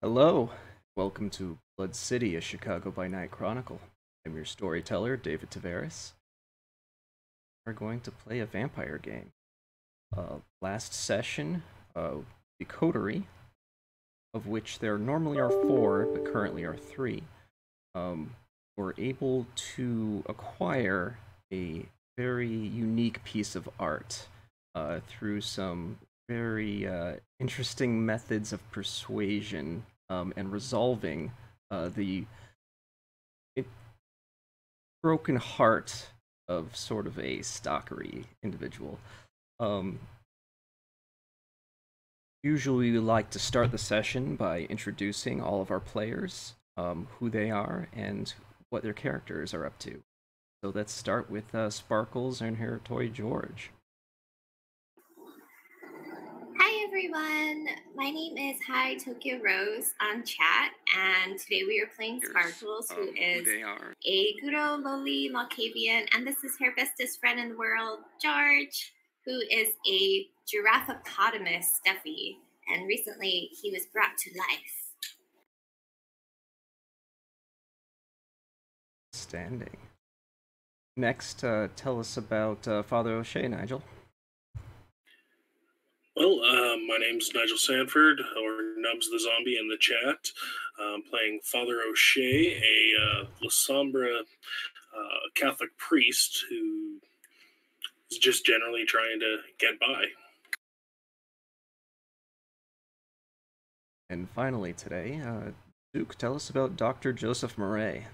Hello, welcome to Blood City, a Chicago by Night Chronicle. I'm your storyteller, David Tveraas. We're going to play a vampire game. Last session, the coterie, of which there normally are 4, but currently are 3, were able to acquire a very unique piece of art through some very interesting methods of persuasion and resolving the broken heart of sort of a stalkery individual. Usually we like to start the session by introducing all of our players, who they are, and what their characters are up to. So let's start with Sparkles and her toy George. Hi everyone, my name is Hi Tokyo Rose on chat, and today we are playing Sparkles, who is a Guro Loli Malkavian, and this is her bestest friend in the world, George, who is a giraffopotamus Steffi, and recently he was brought to life. Standing. Next, tell us about Father O'Shea, Nigel. Well, my name's Nigel Sanford, or Nubs the Zombie in the chat. Playing Father O'Shea, a Lasombra Catholic priest who is just generally trying to get by. And finally today, Duke, tell us about Dr. Joseph Marais.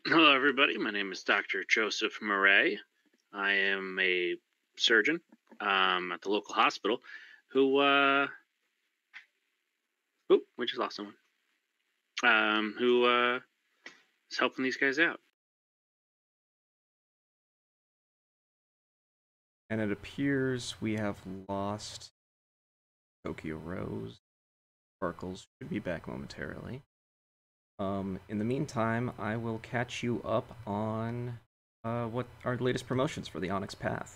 Hello everybody, my name is Dr. Joseph Marais. I am a surgeon at the local hospital who we just lost someone. Who is helping these guys out. And it appears we have lost Tokyo Rose. Sparkles should be back momentarily. In the meantime, I will catch you up on what our latest promotions for the OnyxPath.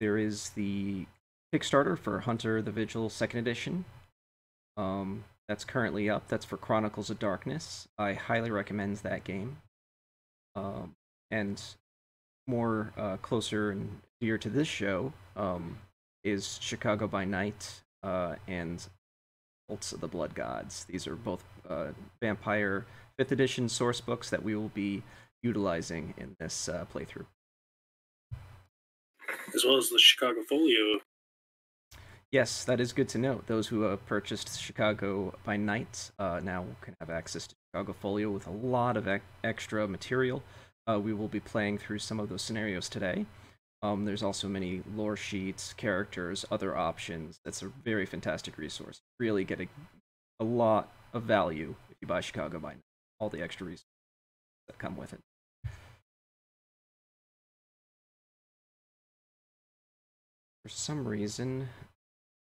There is the Kickstarter for Hunter the Vigil 2nd Edition. That's currently up. That's for Chronicles of Darkness. I highly recommend that game. And more closer and dear to this show is Chicago by Night and Cults of the Blood Gods. These are both Vampire 5th Edition source books that we will be utilizing in this playthrough. As well as the Chicago Folio. Yes, that is good to note. Those who have purchased Chicago by Night now can have access to Chicago Folio with a lot of extra material. We will be playing through some of those scenarios today. There's also many lore sheets, characters, other options. That's a very fantastic resource. Really get a lot of value if you buy Chicago by Night. All the extra resources that come with it. For some reason,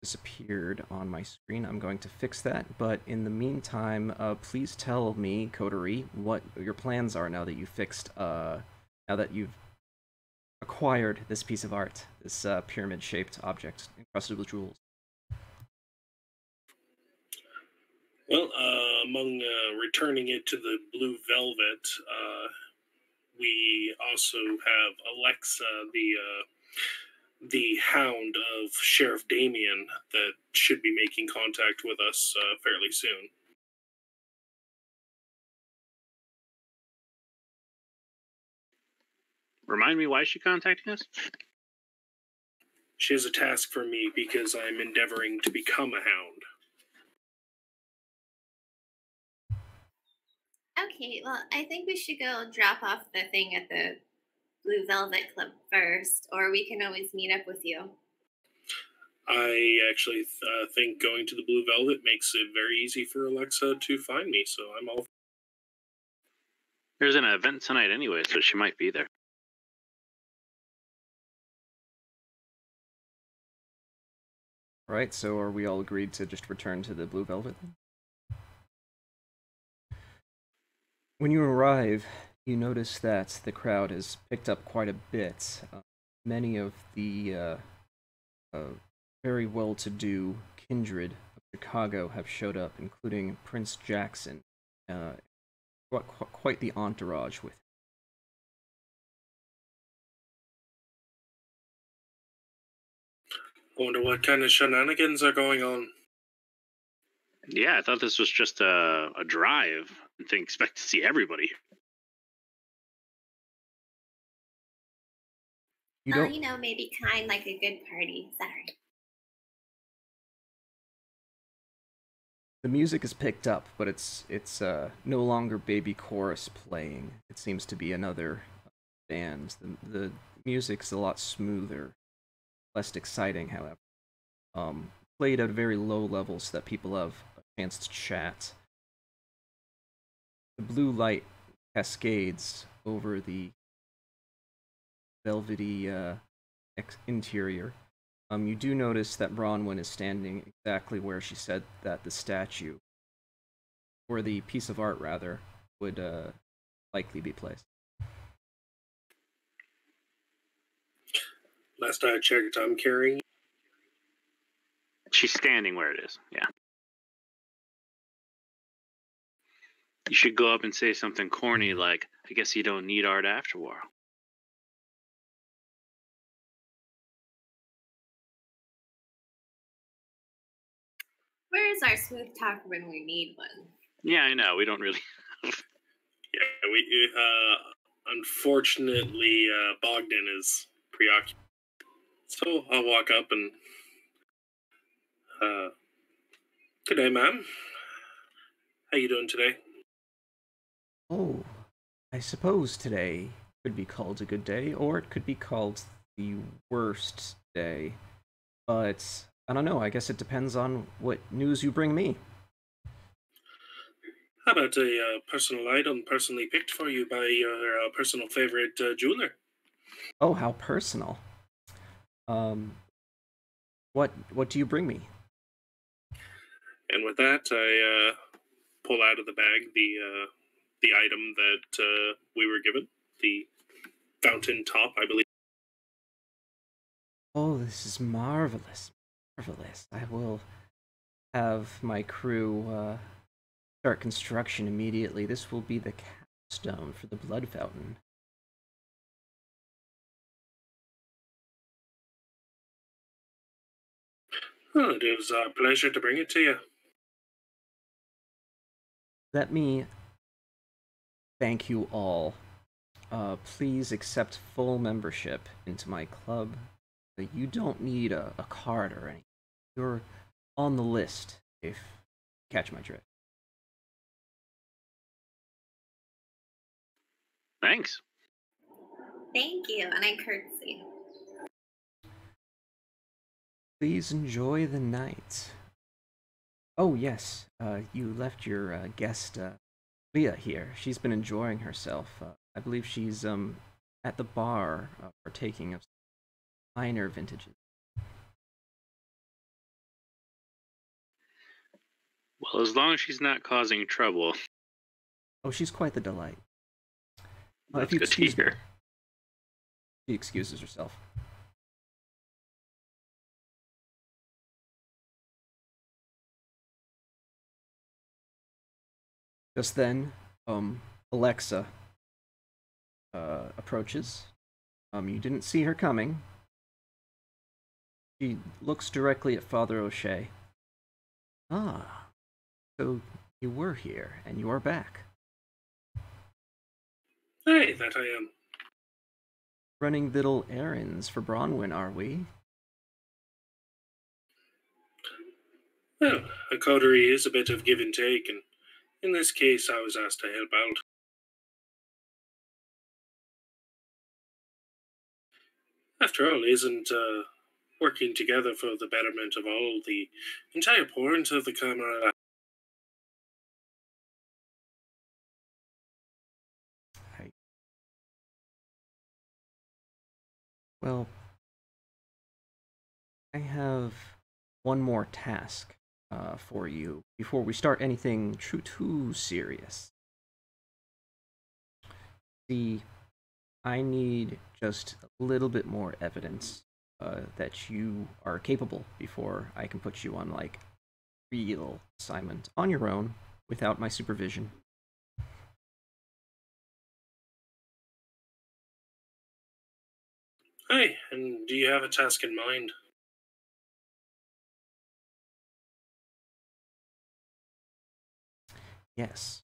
disappeared on my screen. I'm going to fix that, but in the meantime, please tell me, coterie, what your plans are now that you've fixed, now that you've acquired this piece of art, this pyramid-shaped object encrusted with jewels. Well, among returning it to the Blue Velvet, we also have Alexa, the hound of Sheriff Damien, that should be making contact with us fairly soon. Remind me, why is she contacting us? She has a task for me because I'm endeavoring to become a hound. Okay, well, I think we should go drop off the thing at the Blue Velvet Club first, or we can always meet up with you. I actually think going to the Blue Velvet makes it very easy for Alexa to find me, so I'm all... There's an event tonight anyway, so she might be there. Right, so are we all agreed to just return to the Blue Velvet? When you arrive, you notice that the crowd has picked up quite a bit. Many of the very well-to-do kindred of Chicago have showed up, including Prince Jackson. Quite the entourage with him. I wonder what kind of shenanigans are going on. Yeah, I thought this was just a drive. I didn't expect to see everybody. You know, maybe kind like a good party. Sorry. The music is picked up, but it's no longer baby chorus playing. It seems to be another band. The music's a lot smoother, less exciting, however. Played at very low levels so that people have a chance to chat. The blue light cascades over the velvety interior. You do notice that Bronwyn is standing exactly where she said that the statue, or the piece of art rather, would likely be placed. Last I checked, I'm carrying. She's standing where it is, yeah. You should go up and say something corny like, I guess you don't need art after all. Where is our smooth talk when we need one? Yeah, I know. We don't really. Yeah, we unfortunately Bogdan is preoccupied. So I'll walk up and good day, ma'am. How you doing today? Oh, I suppose today could be called a good day, or it could be called the worst day. But I don't know, I guess it depends on what news you bring me. How about a personal item personally picked for you by your personal favorite jeweler? Oh, how personal. What do you bring me? And with that, I pull out of the bag the item that we were given, the fountain top, I believe. Oh, this is marvelous. Marvelous. I will have my crew start construction immediately. This will be the capstone for the blood fountain. Oh, it was a pleasure to bring it to you. Let me thank you all. Please accept full membership into my club. You don't need a card or anything. You're on the list, if you catch my drift. Thanks. Thank you, and I curtsy. Please enjoy the night. Oh, yes, you left your guest, Leah, here. She's been enjoying herself. I believe she's at the bar partaking of minor vintages. Well, as long as she's not causing trouble. Oh, she's quite the delight. That's good to hear. She excuses herself. Just then, Alexa approaches. You didn't see her coming. She looks directly at Father O'Shea. Ah, so you were here, and you are back. Hey, that I am. Running little errands for Bronwyn, are we? Well, a coterie is a bit of give and take, and in this case, I was asked to help out. After all, isn't working together for the betterment of all the entire point of the camera? Well, I have one more task for you before we start anything too serious. See, I need just a little bit more evidence that you are capable before I can put you on, like, real assignment on your own without my supervision. Hi, and do you have a task in mind? Yes.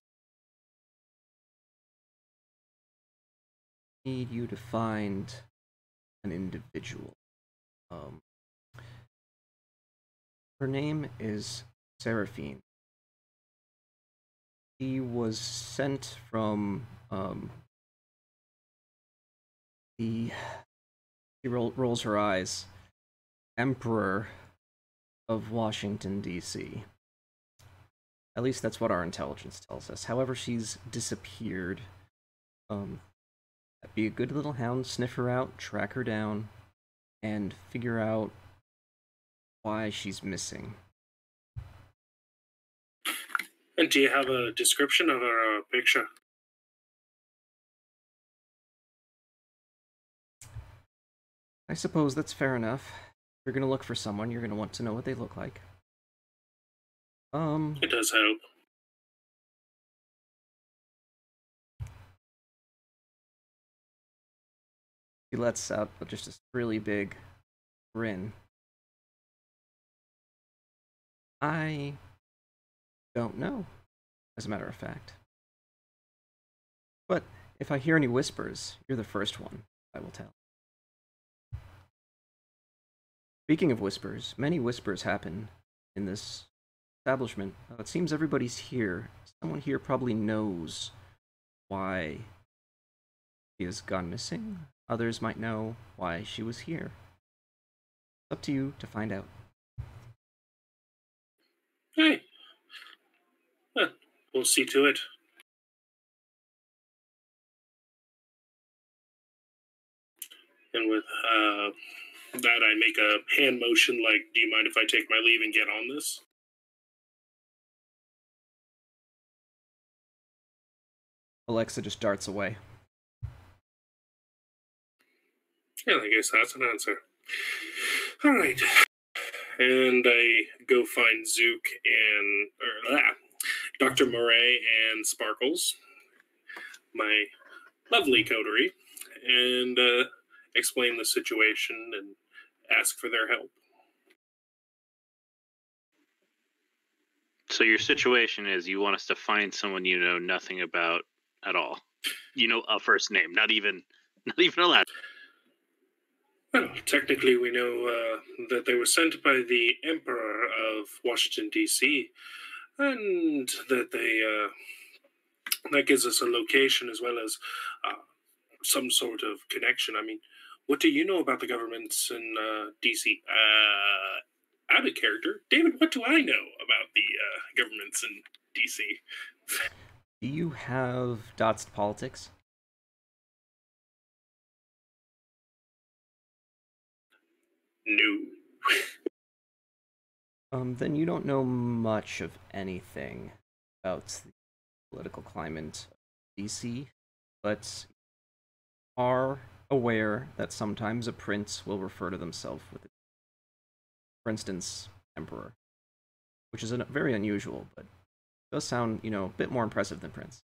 I need you to find an individual. Her name is Seraphine. She was sent from she rolls her eyes, Emperor of Washington, D.C. At least that's what our intelligence tells us. However, she's disappeared. Be a good little hound, sniff her out, track her down, and figure out why she's missing. And do you have a description of her picture? I suppose that's fair enough. If you're gonna look for someone, you're gonna want to know what they look like. It does help. He lets out just this really big grin. I don't know, as a matter of fact. But if I hear any whispers, you're the first one I will tell. Speaking of whispers, many whispers happen in this establishment. It seems everybody's here. Someone here probably knows why she has gone missing. Others might know why she was here. It's up to you to find out. Hey. We'll see to it. And with that, I make a hand motion like, do you mind if I take my leave and get on this? Alexa just darts away. Yeah, I guess that's an answer. All right. And I go find Zook and Dr. Marais and Sparkles, my lovely coterie, and explain the situation and ask for their help. So your situation is you want us to find someone you know nothing about at all. You know a first name, not even a last. Well, technically we know that they were sent by the Emperor of Washington, D.C., and that that gives us a location as well as some sort of connection. I mean, what do you know about the governments in D.C.? Out of character, David, what do I know about the governments in D.C.? Do you have dots to politics? No. Then you don't know much of anything about the political climate of DC, but are aware that sometimes a prince will refer to themselves with, for instance, emperor, which is very unusual, but does sound, a bit more impressive than prince.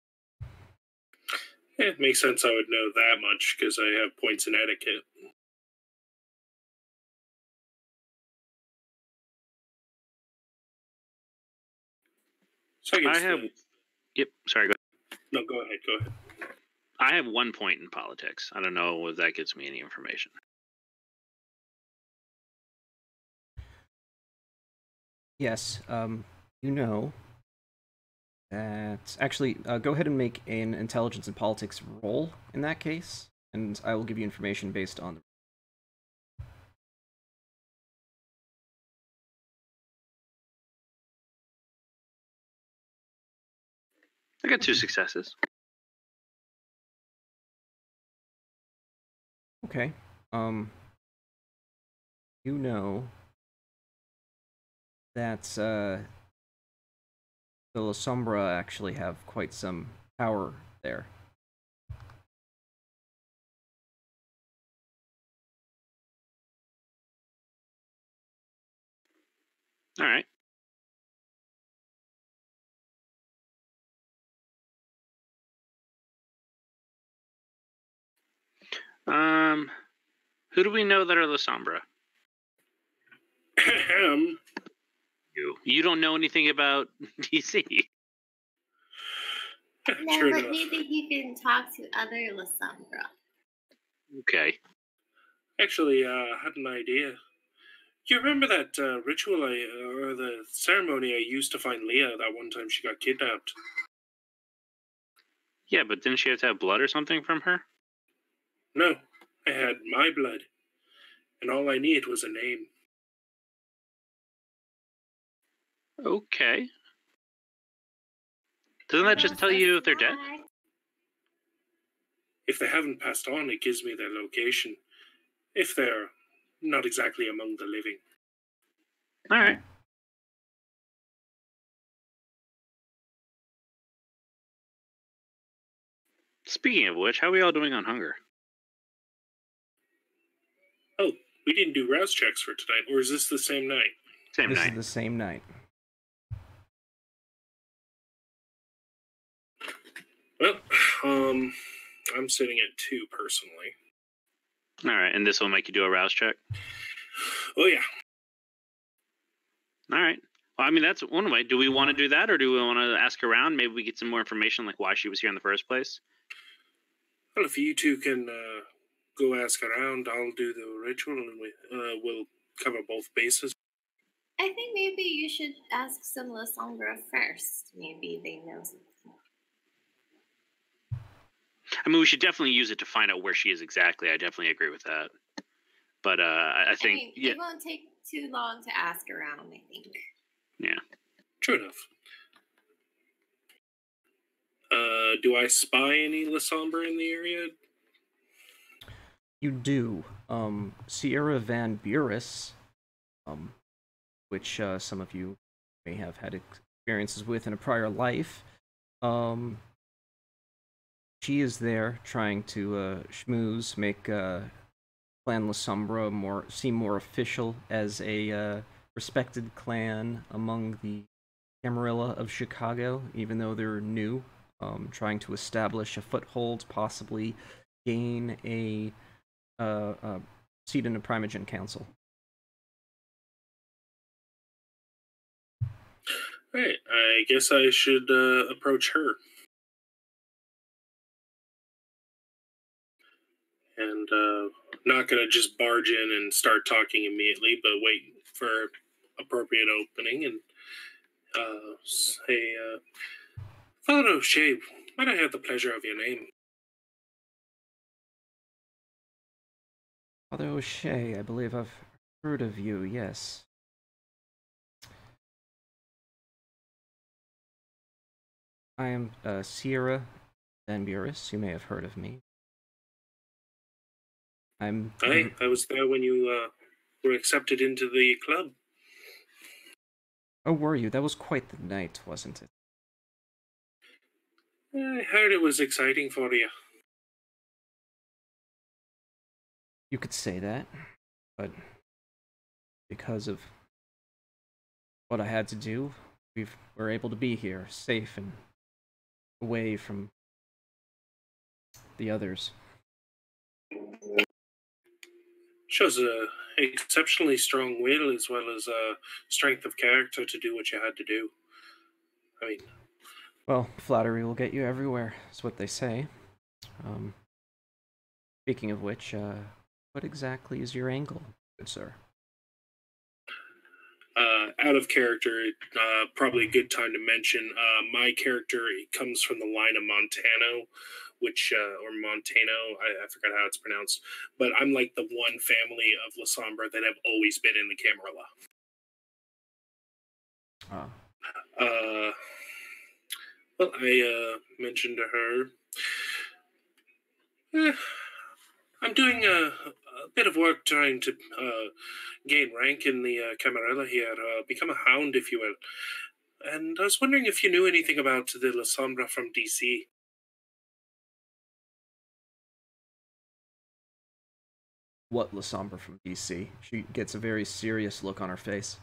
It makes sense I would know that much because I have points in etiquette. So I have. Yep. Sorry. Go ahead. No, go ahead. Go ahead. I have 1 point in politics. I don't know if that gives me any information. Yes. You know that actually. Go ahead and make an intelligence and politics roll in that case, and I will give you information based on the. I got 2 successes. Okay. You know that the Lasombra actually have quite some power there. All right. Who do we know that are Lasombra? You don't know anything about DC. No, but maybe you can talk to other Lasombra. Okay. Actually, I had an idea. You remember that ritual or the ceremony I used to find Leah that one time she got kidnapped? Yeah, but didn't she have to have blood or something from her? No, I had my blood, and all I needed was a name. Okay. Doesn't that just tell you if they're dead? If they haven't passed on, it gives me their location. If they're not exactly among the living. All right. Speaking of which, how are we all doing on hunger? Oh, we didn't do rouse checks for tonight, or is this the same night? Same night. This is the same night. Well, I'm sitting at 2 personally. All right, and this will make you do a rouse check? Oh, yeah. All right. Well, I mean, that's one way. Do we want to do that, or do we want to ask around? Maybe we get some more information, like why she was here in the first place? Well, if you two can go ask around, I'll do the ritual, and we'll cover both bases. I think maybe you should ask some Lasombra first. Maybe they know something. I mean, we should definitely use it to find out where she is exactly. I definitely agree with that. But I think... it won't take too long to ask around, I think. Yeah. True enough. Do I spy any Lasombra in the area? You do. Ciara Van Buren, which some of you may have had experiences with in a prior life. She is there trying to schmooze, make Clan Lasombra seem more official as a respected clan among the Camarilla of Chicago, even though they're new, trying to establish a foothold, possibly gain a seat in the Primogen Council. Right, I guess I should approach her. And not going to just barge in and start talking immediately, but wait for appropriate opening and say, Father O'Shea, might I have the pleasure of your name? Father O'Shea, I believe I've heard of you, yes. I am Ciara Van Buren. You may have heard of me. I was there when you were accepted into the club. Oh, were you? That was quite the night, wasn't it? I heard it was exciting for you. You could say that, but because of what I had to do, we're able to be here, safe and away from the others. Shows a exceptionally strong will as well as a strength of character to do what you had to do. I mean, well, flattery will get you everywhere, is what they say. Speaking of which, what exactly is your angle, good sir? Out of character, probably a good time to mention, my character comes from the line of Montano, which, or Montano, I forgot how it's pronounced, but I'm like the one family of Lasombra that have always been in the Camarilla. Well, I mentioned to her, I'm doing a bit of work trying to gain rank in the Camarilla here, become a hound, if you will. And I was wondering if you knew anything about the Lasombra from DC. What Lasombra from DC? She gets a very serious look on her face.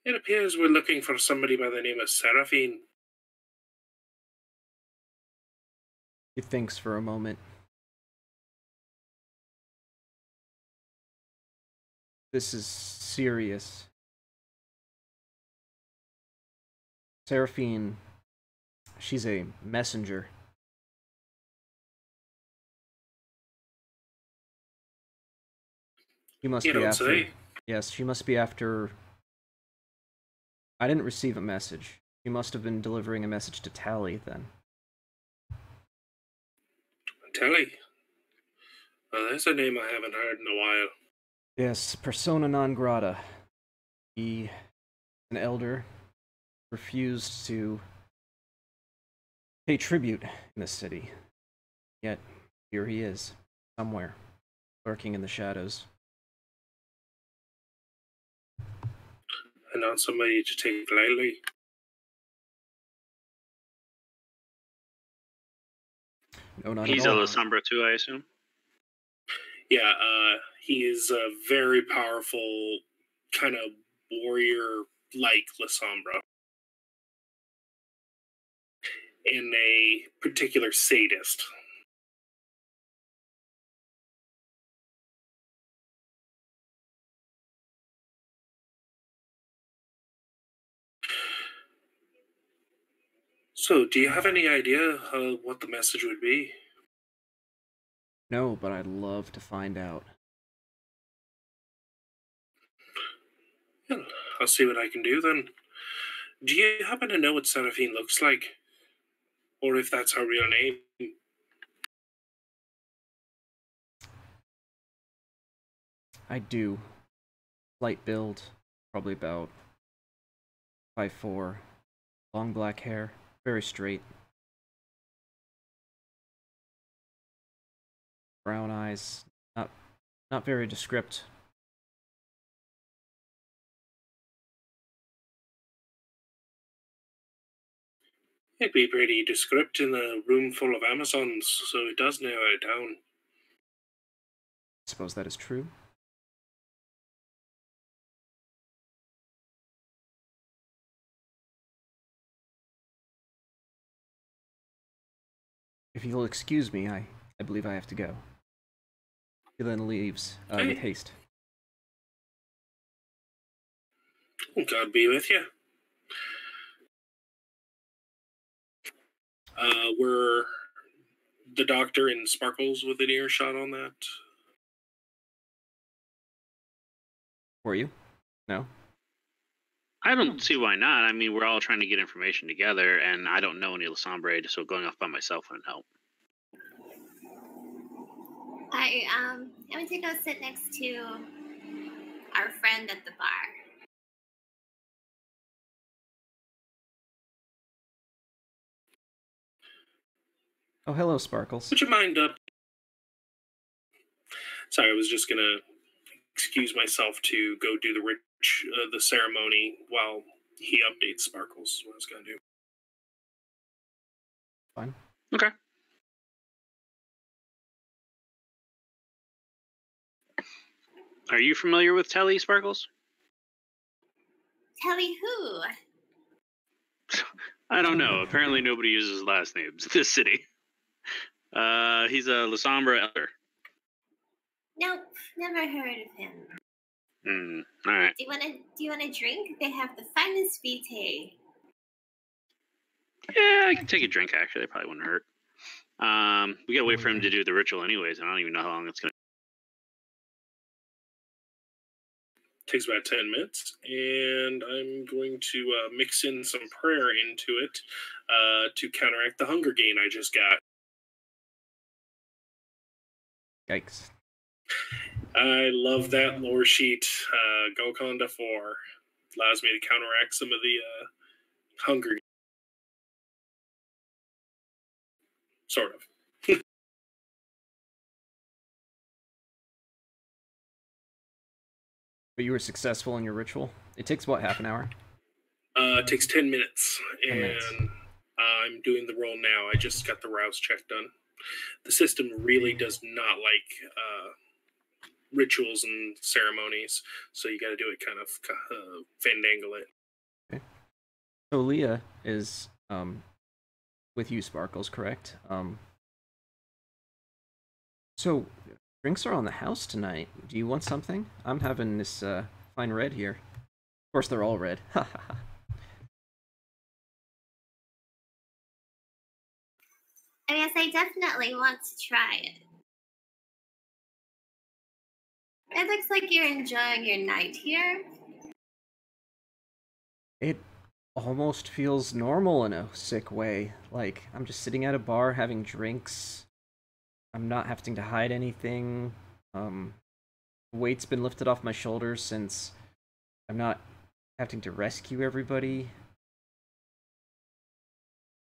It appears we're looking for somebody by the name of Seraphine. He thinks for a moment. This is serious. Seraphine, she's a messenger. She must be after. Say. Yes, she must be after. I didn't receive a message. She must have been delivering a message to Tally then. Tally? That's a name I haven't heard in a while. Yes, persona non grata. He, an elder, refused to pay tribute in the city. Yet, here he is, somewhere, lurking in the shadows. And not somebody to take lightly. No, not He's at all. a Lasombra too, I assume? Yeah, he is a very powerful, kind of warrior-like Lasombra. And a particular sadist. So, do you have any idea what the message would be? No, but I'd love to find out. Yeah, I'll see what I can do then. Do you happen to know what Seraphine looks like? Or if that's her real name? I do. Light build, probably about 5'4", long black hair, very straight. Brown eyes, not very descript. It'd be pretty descript in a room full of Amazons, so it does narrow it down. I suppose that is true. If you'll excuse me, I believe I have to go. He then leaves with haste. God be with you. Were the doctor and Sparkles with an earshot on that? Were you? No? I don't see why not. I mean, we're all trying to get information together, and I don't know any Lasombra, so going off by myself wouldn't help. I'm going to go sit next to our friend at the bar. Oh, hello, Sparkles. Would you mind Sorry, I was just gonna excuse myself to go do the ceremony while he updates Sparkles. Is what I was gonna do. Fine. Okay. Are you familiar with Telly, Sparkles? Telly who? I don't know. Apparently nobody uses last names in this city. He's a Lasombra elder. Nope, never heard of him. All right. Do you want a drink? They have the finest vitae. Yeah, I can take a drink, actually. It probably wouldn't hurt. We gotta wait for him to do the ritual anyways, and I don't even know how long it's gonna Takes about 10 minutes, and I'm going to mix in some prayer into it to counteract the hunger gain I just got. Yikes. I love that lore sheet. Gokonda 4 allows me to counteract some of the hunger. Sort of. But you were successful in your ritual? It takes, what, half an hour? It takes 10 minutes, 10 minutes. And I'm doing the roll now. I just got the rouse check done. The system really does not like rituals and ceremonies, so you got to do it kind of fandangle it. So Leah is with you, Sparkles, correct? So drinks are on the house tonight. Do you want something? I'm having this fine red here. Of course, they're all red. Ha ha ha. I guess I definitely want to try it. It looks like you're enjoying your night here. It almost feels normal in a sick way. Like, I'm just sitting at a bar having drinks. I'm not having to hide anything. Weight's been lifted off my shoulders since I'm not having to rescue everybody.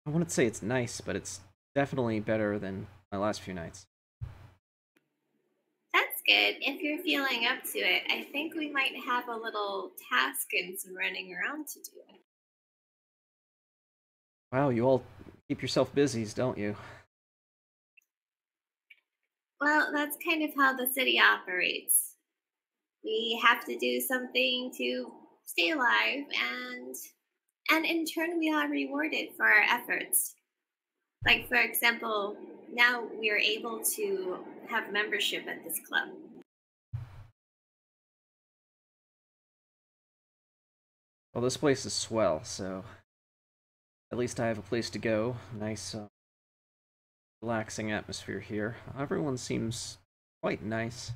I wouldn't say it's nice, but it's definitely better than my last few nights. That's good. If you're feeling up to it, I think we might have a little task and some running around to do. Wow, you all keep yourself busy, don't you? Well, that's kind of how the city operates. We have to do something to stay alive, and in turn we are rewarded for our efforts. Like, for example, now we are able to have membership at this club. Well, this place is swell, so at least I have a place to go. Nice, relaxing atmosphere here. Everyone seems quite nice.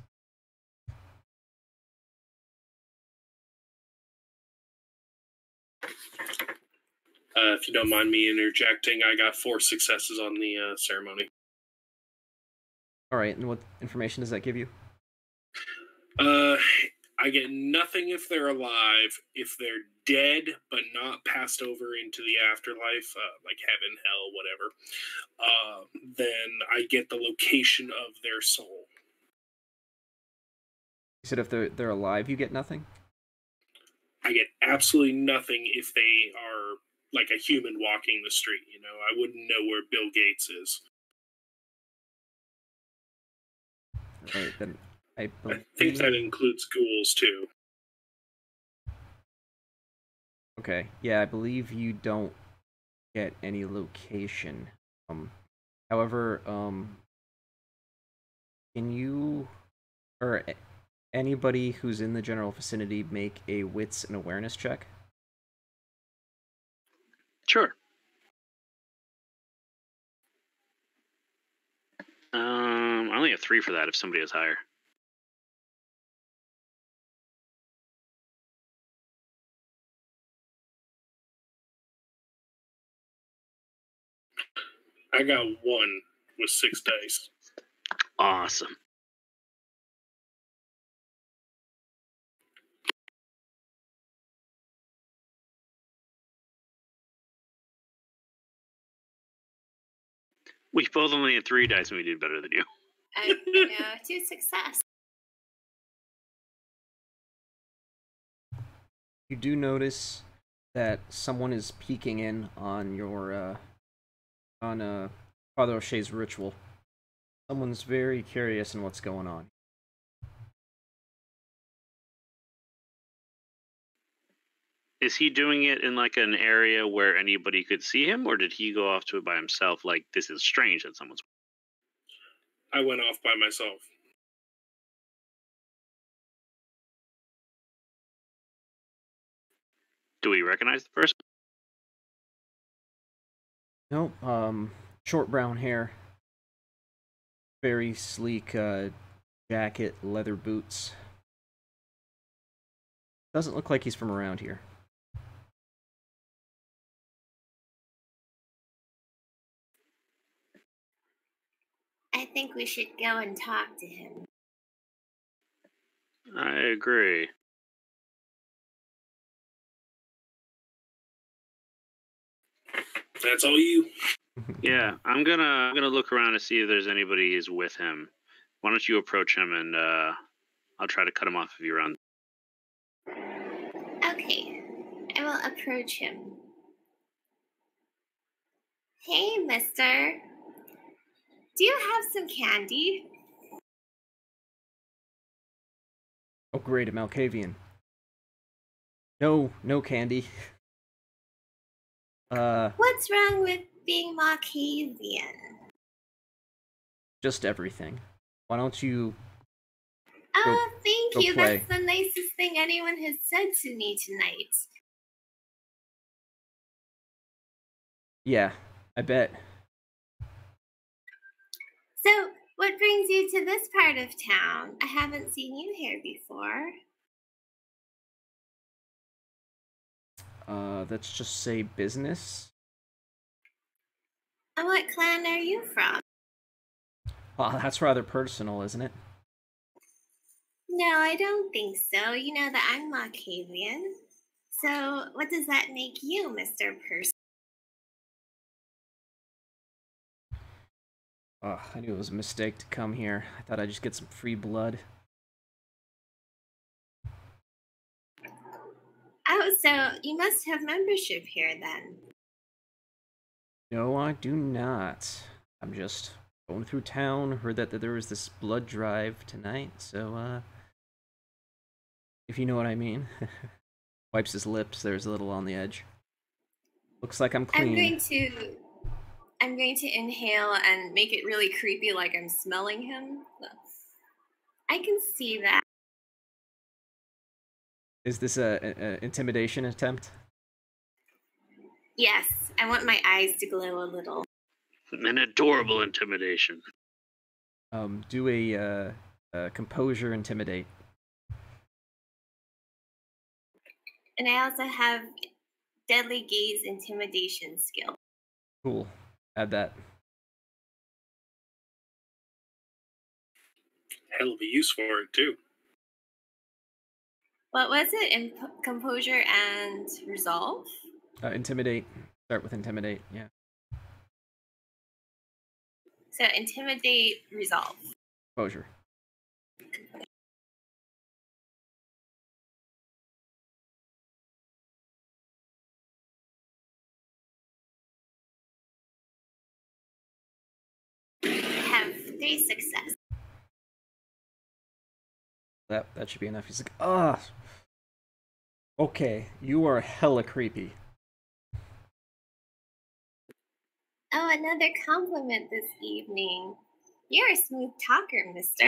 If you don't mind me interjecting, I got 4 successes on the ceremony. Alright, and what information does that give you? I get nothing if they're alive. If they're dead but not passed over into the afterlife, like heaven, hell, whatever, then I get the location of their soul. You said if they're alive, you get nothing? I get absolutely nothing if they are like a human walking the street. You know, I wouldn't know where Bill Gates is. Right, then I think that includes ghouls too. Okay, yeah, I believe you don't get any location. However, can you, or anybody who's in the general vicinity, make a wits and awareness check? Sure. I only have 3 for that if somebody is higher. I got 1 with 6 dice. Awesome. We both only had 3 dice and we did better than you. I know, 2 success. You do notice that someone is peeking in on your, on Father O'Shea's ritual. Someone's very curious in what's going on. Is he doing it in like an area where anybody could see him, or did he go off to it by himself? Like, this is strange that someone's... I went off by myself. Do we recognize the person? Nope, short brown hair. Very sleek, jacket, leather boots. Doesn't look like he's from around here. I think we should go and talk to him. I agree. That's all you? Yeah, I'm gonna look around to see if there's anybody who's with him. Why don't you approach him and I'll try to cut him off if you run. Okay, I will approach him. Hey, mister. Do you have some candy? Oh great, a Malkavian. No candy. What's wrong with being Marcavian? Just everything. Why don't you... Oh, thank you. Play. That's the nicest thing anyone has said to me tonight. Yeah, I bet. So, what brings you to this part of town? I haven't seen you here before. Let's just say business. And what clan are you from? Well, that's rather personal, isn't it? No, I don't think so. You know that I'm Marcavian. So, what does that make you, Mr. Person? Oh, I knew it was a mistake to come here. I thought I'd just get some free blood. Oh, so you must have membership here then. No, I do not. I'm just going through town. Heard that there was this blood drive tonight, so, if you know what I mean. Wipes his lips. There's a little on the edge. Looks like I'm clean. I'm going to inhale and make it really creepy, like I'm smelling him. I can see that. Is this a intimidation attempt? Yes, I want my eyes to glow a little. An adorable intimidation. Do a composure intimidate. And I also have deadly gaze intimidation skill. Cool. Add that. Hell of a use for it, too. What was it? Composure and resolve? Intimidate. Start with intimidate, yeah. So intimidate, resolve. Composure. I have 3 success. That should be enough. He's like, ah. Okay, you are hella creepy. Oh, another compliment this evening. You're a smooth talker, mister.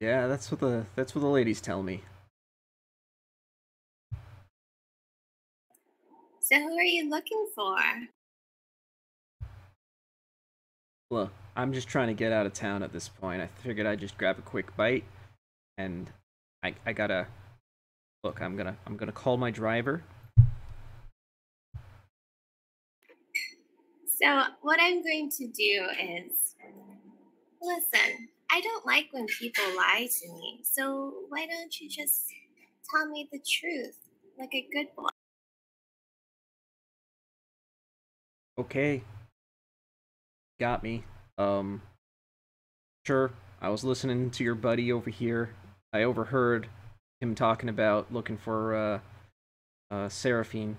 Yeah, that's what the ladies tell me. So who are you looking for? Look, I'm just trying to get out of town at this point. I figured I'd just grab a quick bite, and I gotta look. I'm gonna call my driver. So what I'm going to do is, listen, I don't like when people lie to me. So why don't you just tell me the truth, like a good boy? Okay. Got me. Sure. I was listening to your buddy over here. I overheard him talking about looking for Seraphine.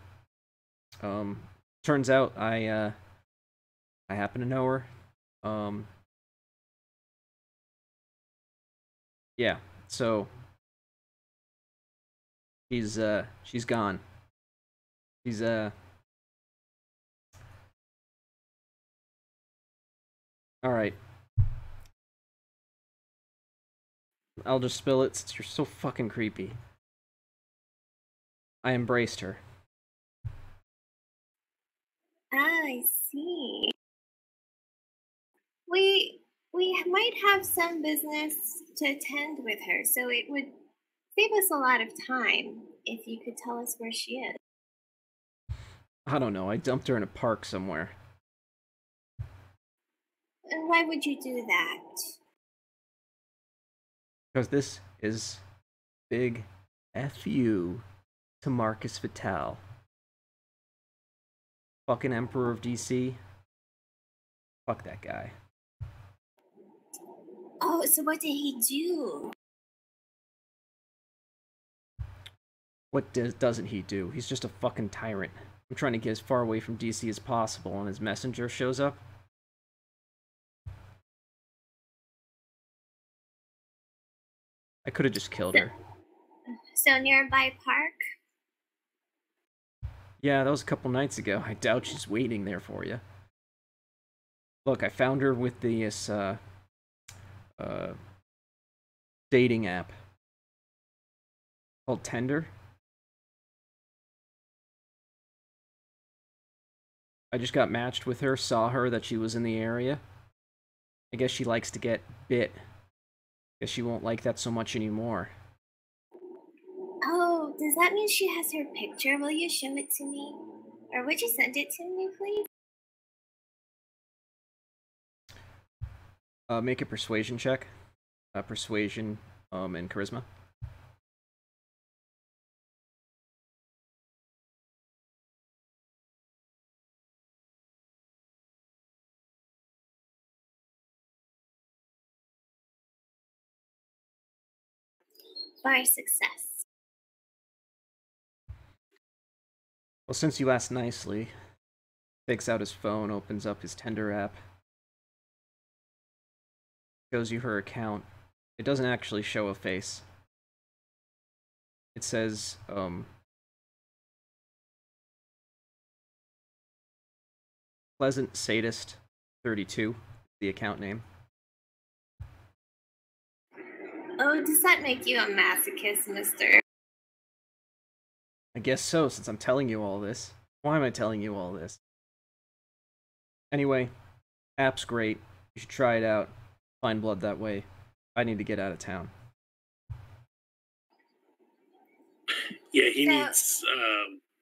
Turns out I happen to know her. Yeah. So she's gone. She's all right. I'll just spill it since you're so fucking creepy. I embraced her. Ah, I see. We might have some business to attend with her, so it would save us a lot of time if you could tell us where she is. I don't know. I dumped her in a park somewhere. And why would you do that? Because this is big F you to Marcus Vital. Fucking Emperor of DC. Fuck that guy. Oh, so what did he do? What doesn't he do? He's just a fucking tyrant. I'm trying to get as far away from DC as possible, and his messenger shows up. I could have just killed her. So nearby park? Yeah, that was a couple nights ago. I doubt she's waiting there for you. Look, I found her with this dating app called Tinder. I just got matched with her, saw her that she was in the area. I guess she likes to get bit. Guess she won't like that so much anymore. Oh, does that mean she has her picture? Will you show it to me? Or would you send it to me, please? Make a persuasion check. Persuasion, and charisma. Bar success. Well, since you asked nicely, takes out his phone, opens up his Tinder app, shows you her account. It doesn't actually show a face. It says, Pleasant Sadist 32, the account name. Oh, does that make you a masochist, mister? I guess so, since I'm telling you all this. Why am I telling you all this? Anyway, app's great. You should try it out. Find blood that way. I need to get out of town. Yeah,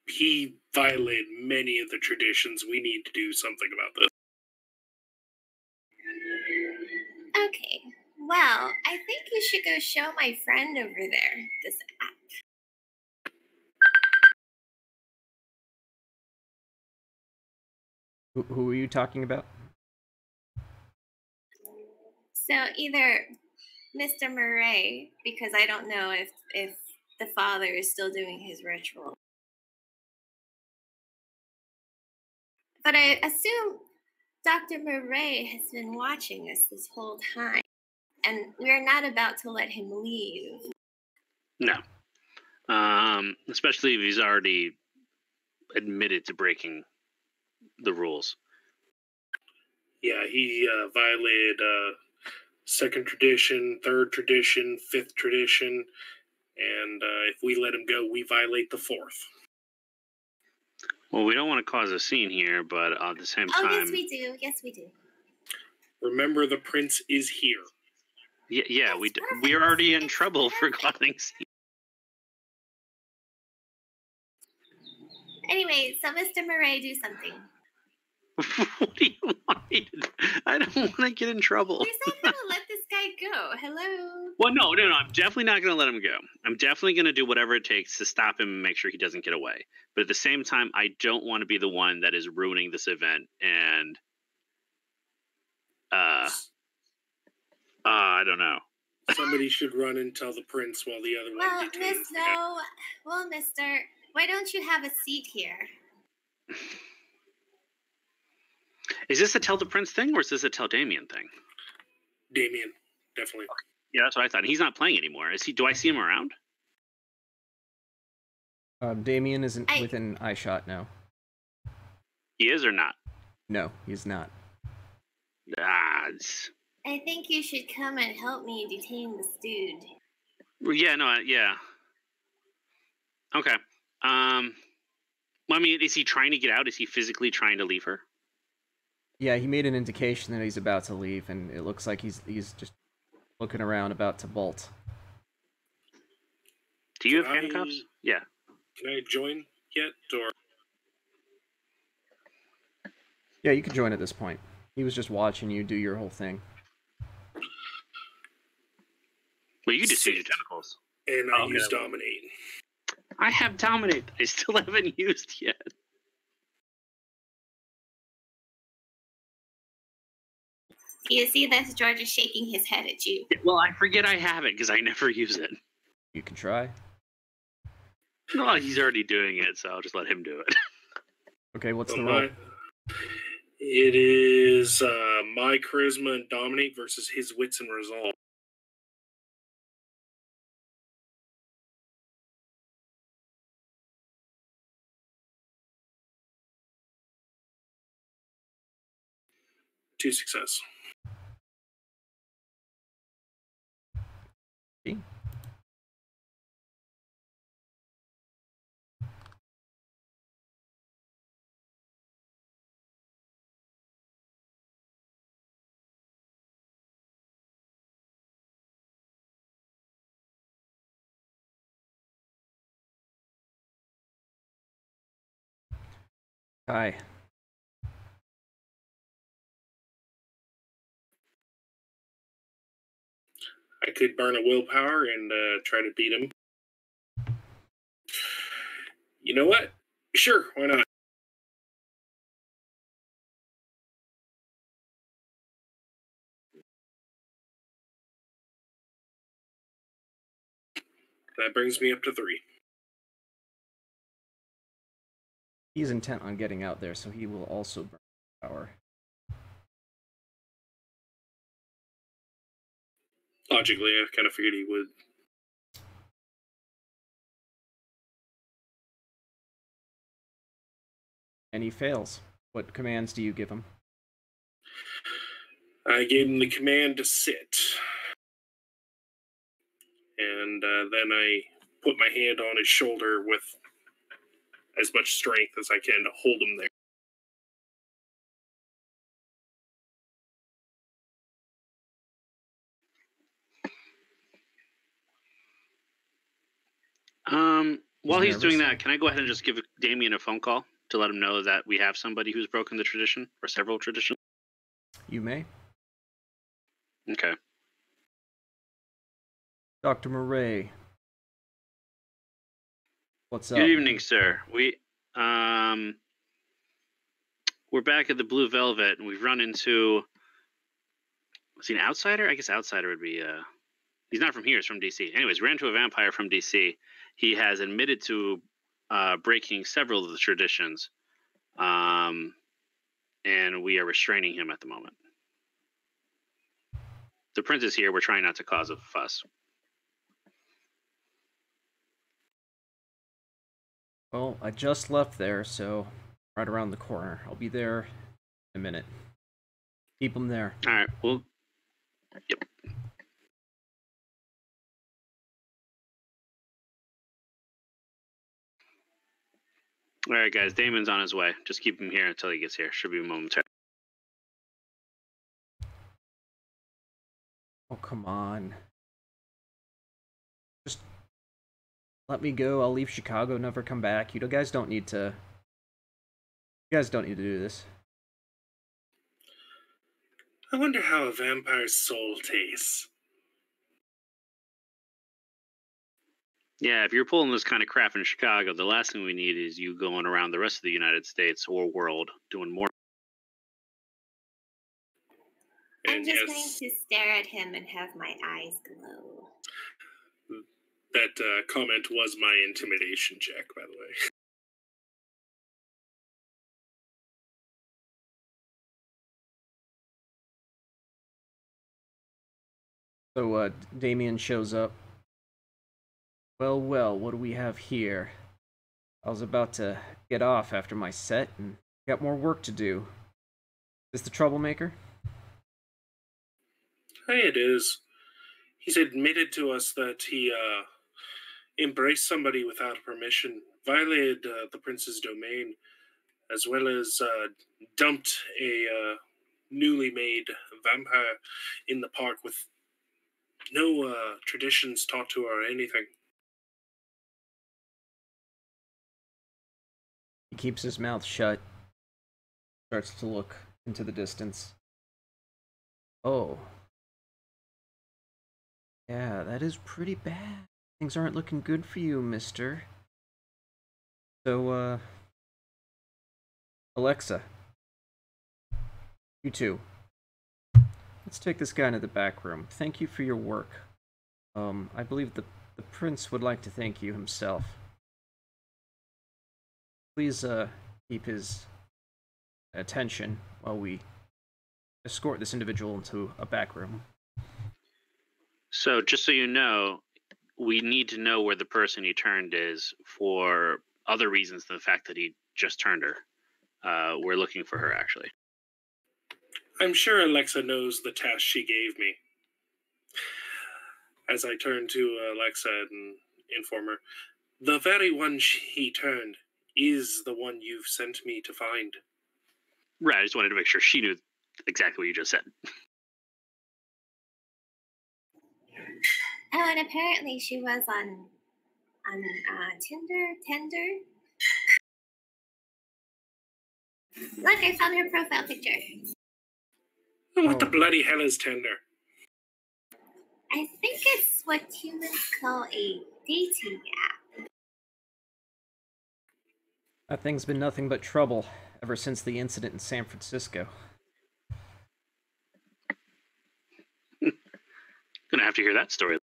he violated many of the traditions. We need to do something about this. Okay. Well, I think you should go show my friend over there this app. Who are you talking about? So either Mr. Marais, because I don't know if the father is still doing his ritual. But I assume Dr. Marais has been watching us this whole time, and we're not about to let him leave. No. Especially if he's already admitted to breaking the rules. Yeah, he violated second tradition, third tradition, fifth tradition, and if we let him go, we violate the fourth. Well, we don't want to cause a scene here, but at the same time... Oh, yes, we do. Yes, we do. Remember, the prince is here. Yeah, we're already in trouble for causing scenes. Anyway, so Mr. Marais, do something. What do you want me to do? I don't want to get in trouble. We're not going to let this guy go. Hello? Well, no. I'm definitely not going to let him go. I'm definitely going to do whatever it takes to stop him and make sure he doesn't get away. But at the same time, I don't want to be the one that is ruining this event. And, I don't know. Somebody should run and tell the prince while the other one detains the guy. Well, mister, why don't you have a seat here? Is this a tell the prince thing, or is this a tell Damien thing? Damien, definitely. Yeah, that's what I thought. He's not playing anymore. Is he? Do I see him around? Damien isn't within eyeshot now. He is or not? No, he's not. I think you should come and help me detain this dude. Yeah, no, yeah. Okay. Well, I mean, is he trying to get out? Is he physically trying to leave her? Yeah, he made an indication that he's about to leave, and it looks like he's just looking around, about to bolt. Do you have handcuffs? Yeah. Can I join yet, or? Yeah, you can join at this point. He was just watching you do your whole thing. Well, you can just use your tentacles. And I use Dominate. I have Dominate. I still haven't used yet. You see this? George is shaking his head at you. Well, I forget I have it because I never use it. You can try. No, he's already doing it, so I'll just let him do it. Okay, what's the roll? It is my charisma and Dominate versus his wits and resolve. 2 success. Okay. Hi. I could burn a willpower and try to beat him. You know what? Sure, why not? That brings me up to 3. He's intent on getting out there, so he will also burn power. Logically, I kind of figured he would. And he fails. What commands do you give him? I gave him the command to sit. And then I put my hand on his shoulder with as much strength as I can to hold him there. While he's doing that, can I go ahead and just give Damien a phone call to let him know that we have somebody who's broken the tradition, or several traditions? You may. Okay. Dr. Marais. What's up? Good evening, sir. We're back at the Blue Velvet, and we've run into... Was he an outsider? I guess outsider would be... He's not from here, he's from DC. Anyways, ran into a vampire from DC. He has admitted to breaking several of the traditions, and we are restraining him at the moment. The prince is here. We're trying not to cause a fuss. Well, I just left there, so right around the corner. I'll be there in a minute. Keep him there. All right, well, yep. All right, guys, Damon's on his way. Just keep him here until he gets here. Should be momentary. Oh, come on. Just let me go. I'll leave Chicago, never come back. You guys don't need to... You guys don't need to do this. I wonder how a vampire's soul tastes. Yeah, if you're pulling this kind of crap in Chicago, the last thing we need is you going around the rest of the United States or world doing more. I'm just going to stare at him and have my eyes glow. That comment was my intimidation check, by the way. So, Damien shows up. Well, well, what do we have here? I was about to get off after my set and got more work to do. Is this the troublemaker? Hey, it is. He's admitted to us that he embraced somebody without permission, violated the prince's domain, as well as dumped a newly made vampire in the park with no traditions taught to her or anything. He keeps his mouth shut. Starts to look into the distance. Oh. Yeah, that is pretty bad. Things aren't looking good for you, mister. So, Alexa. You too. Let's take this guy into the back room. Thank you for your work. I believe the prince would like to thank you himself. Please, keep his attention while we escort this individual into a back room. So, just so you know, we need to know where the person he turned is for other reasons than the fact that he just turned her. We're looking for her, actually. I'm sure Alexa knows the task she gave me. As I turn to Alexa and inform her, the very one he turned is the one you've sent me to find. Right, I just wanted to make sure she knew exactly what you just said. Oh, and apparently she was on Tinder. Look, I found her profile picture. What the bloody hell is Tinder? I think it's what humans call a dating app. That thing's been nothing but trouble ever since the incident in San Francisco. Gonna have to hear that story.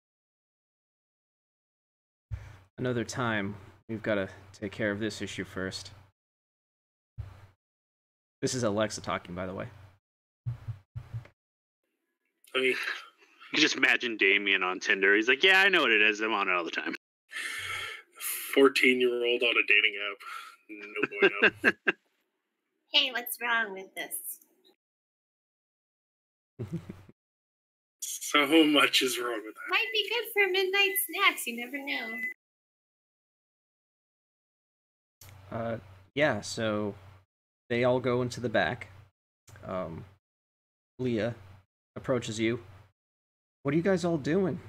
Another time, we've got to take care of this issue first. This is Alexa talking, by the way. You can just imagine Damien on Tinder. He's like, yeah, I know what it is. I'm on it all the time. 14-year-old on a dating app. No bueno. Hey, what's wrong with this? So much is wrong with that. Might be good for midnight snacks. You never know. Yeah, so they all go into the back. Leah approaches you. What are you guys all doing?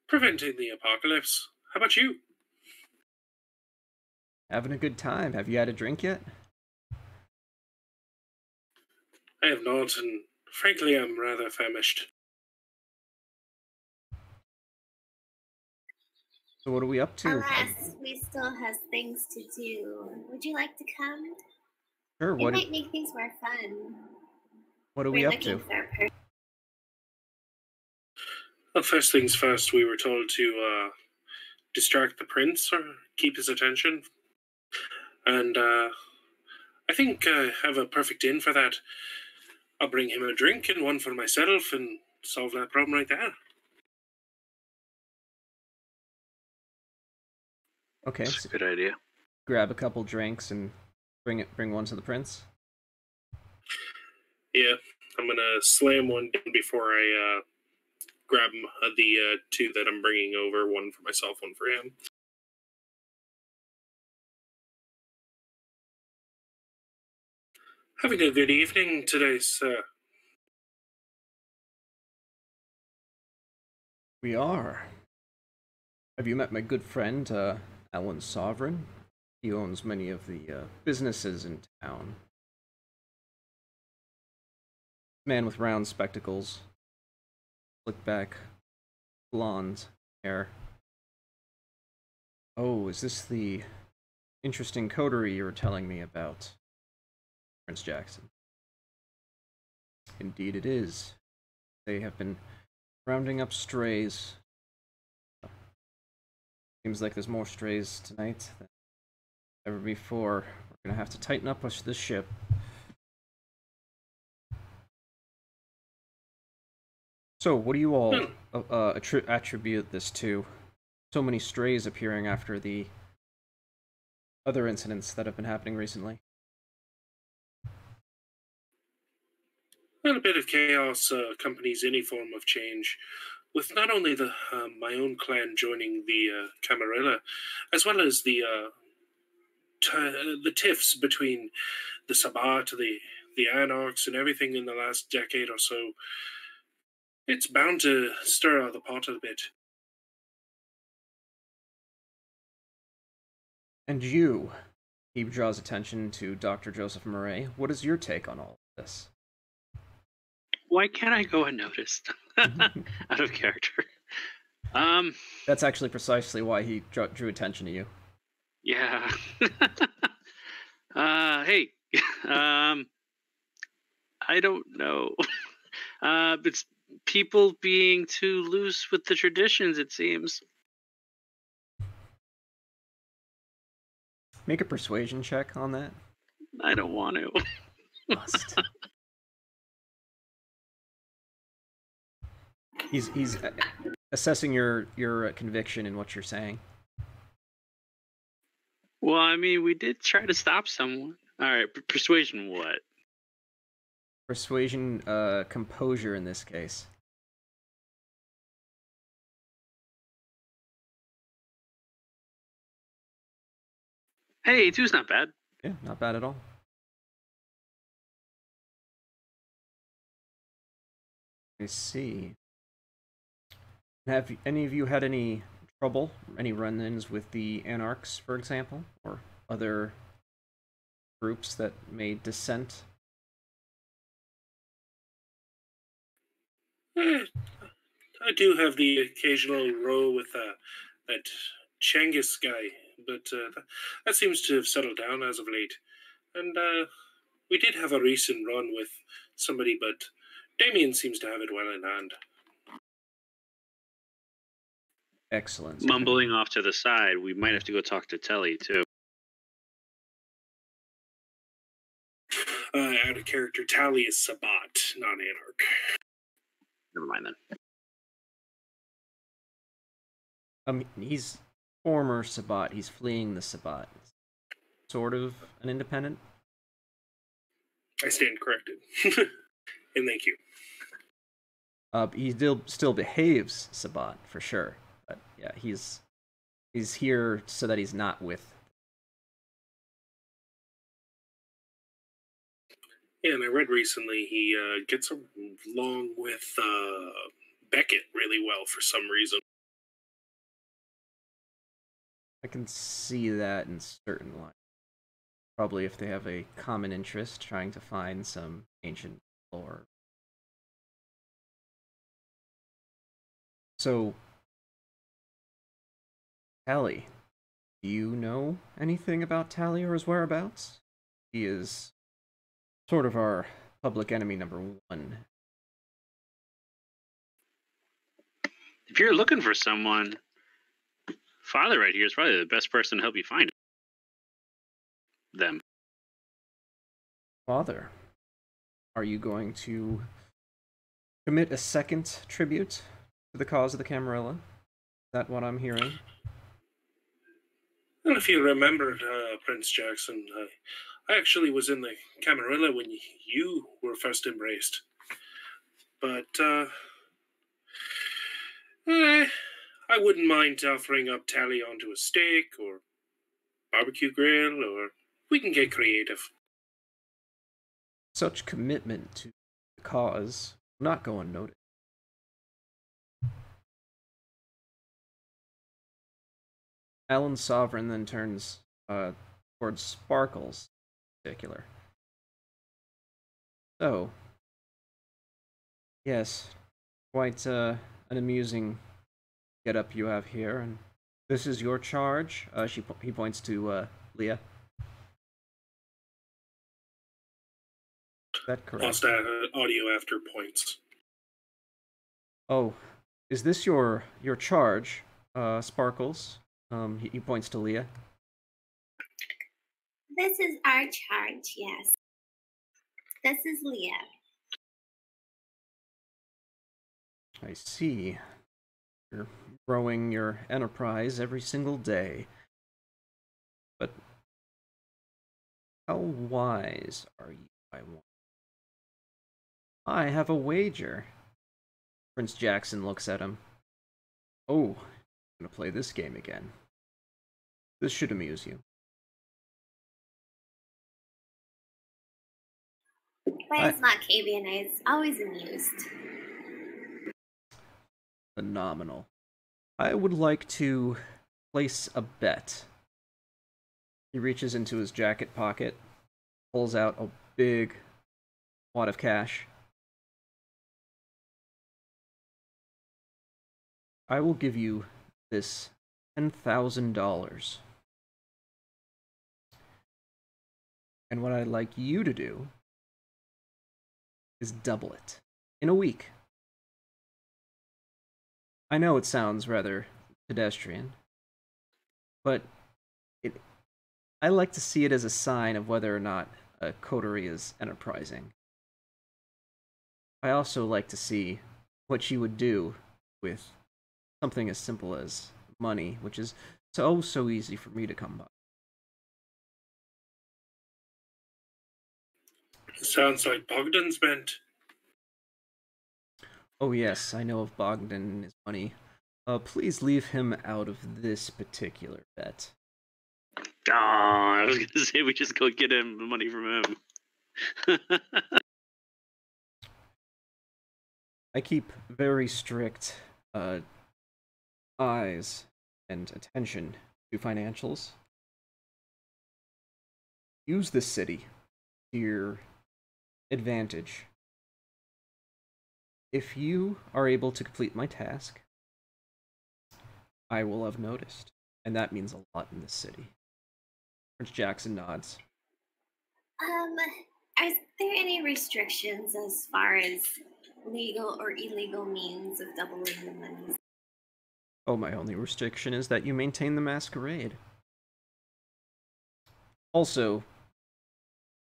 Preventing the apocalypse. How about you? Having a good time. Have you had a drink yet? I have not, and frankly, I'm rather famished. So what are we up to? Alas, we still have things to do. Would you like to come? Sure. It might make things more fun. What are we up to? Well, first things first, we were told to distract the prince or keep his attention. And I think I have a perfect in for that. I'll bring him a drink and one for myself and solve that problem right there. Okay. That's a good idea. Grab a couple drinks and bring one to the prince. Yeah, I'm gonna slam one down before I grab the two that I'm bringing over. One for myself, one for him. Having a good evening today, sir. We are. Have you met my good friend, Alan Sovereign? He owns many of the businesses in town. Man with round spectacles, slick back, blonde hair. Oh, is this the interesting coterie you were telling me about, Prince Jackson? Indeed it is. They have been rounding up strays. Seems like there's more strays tonight than ever before. We're gonna have to tighten up this ship. So, what do you all attribute this to? So many strays appearing after the other incidents that have been happening recently. Well, a bit of chaos accompanies any form of change, with not only my own clan joining the Camarilla, as well as the tiffs between the Sabbat, the Anarchs, and everything in the last decade or so. It's bound to stir out the pot a bit. And you, he draws attention to Dr. Joseph Marais. What is your take on all of this? Why can't I go unnoticed? Out of character. That's actually precisely why he drew attention to you. Yeah. Hey. I don't know. It's people being too loose with the traditions, it seems. Make a persuasion check on that. I don't want to. Must. He's assessing your conviction in what you're saying. Well, I mean, we did try to stop someone. All right, persuasion what? Persuasion, composure in this case. Hey, two's not bad. Yeah, not bad at all. I see. Have any of you had any trouble, any run-ins with the Anarchs, for example, or other groups that may dissent? I do have the occasional row with that Changus guy, but that seems to have settled down as of late. And we did have a recent run with somebody, but Damien seems to have it well in hand. Excellent. Mumbling off to the side, we might have to go talk to Telly, too. Out of character, Tally is Sabat, not Anarch. Never mind then. He's former Sabat. He's fleeing the Sabat. Sort of an independent. I stand corrected. And thank you. He still behaves Sabat, for sure. But yeah, he's here so that he's not with. Yeah, and I read recently he gets along with Beckett really well for some reason. I can see that in certain lines. Probably if they have a common interest, trying to find some ancient lore. So, Tally, do you know anything about Tally or his whereabouts? He is sort of our public enemy number one. If you're looking for someone, Father right here is probably the best person to help you find them. Father, are you going to commit a second tribute to the cause of the Camarilla? Is that what I'm hearing? And if you remembered, Prince Jackson, I actually was in the Camarilla when you were first embraced. But I wouldn't mind offering up Tally onto a steak or barbecue grill, or we can get creative. Such commitment to the cause will not go unnoticed. Alan Sovereign then turns towards Sparkles in particular. So, yes, quite an amusing getup you have here, and this is your charge. He points to Leah. Is that correct? Lost audio after points. Oh, is this your charge, Sparkles? He points to Leah. This is our charge, yes. This is Leah. I see. You're growing your enterprise every single day. But how wise are you, I wonder? I have a wager. Prince Jackson looks at him. Oh, I'm gonna play this game again. This should amuse you. Why is Malkavian is always amused? Phenomenal. I would like to place a bet. He reaches into his jacket pocket, pulls out a big wad of cash. I will give you this $10,000. And what I'd like you to do is double it in a week. I know it sounds rather pedestrian, but I like to see it as a sign of whether or not a coterie is enterprising. I also like to see what you would do with something as simple as money, which is so easy for me to come by. Sounds like Bogdan's bent. Oh yes, I know of Bogdan and his money. Please leave him out of this particular bet. I was going to say we just go get him the money from him. I keep very strict eyes and attention to financials. Use this city to your advantage. If you are able to complete my task, I will have noticed, and that means a lot in this city. Prince Jackson nods. Are there any restrictions as far as legal or illegal means of doubling the money? Oh, my only restriction is that you maintain the masquerade. Also,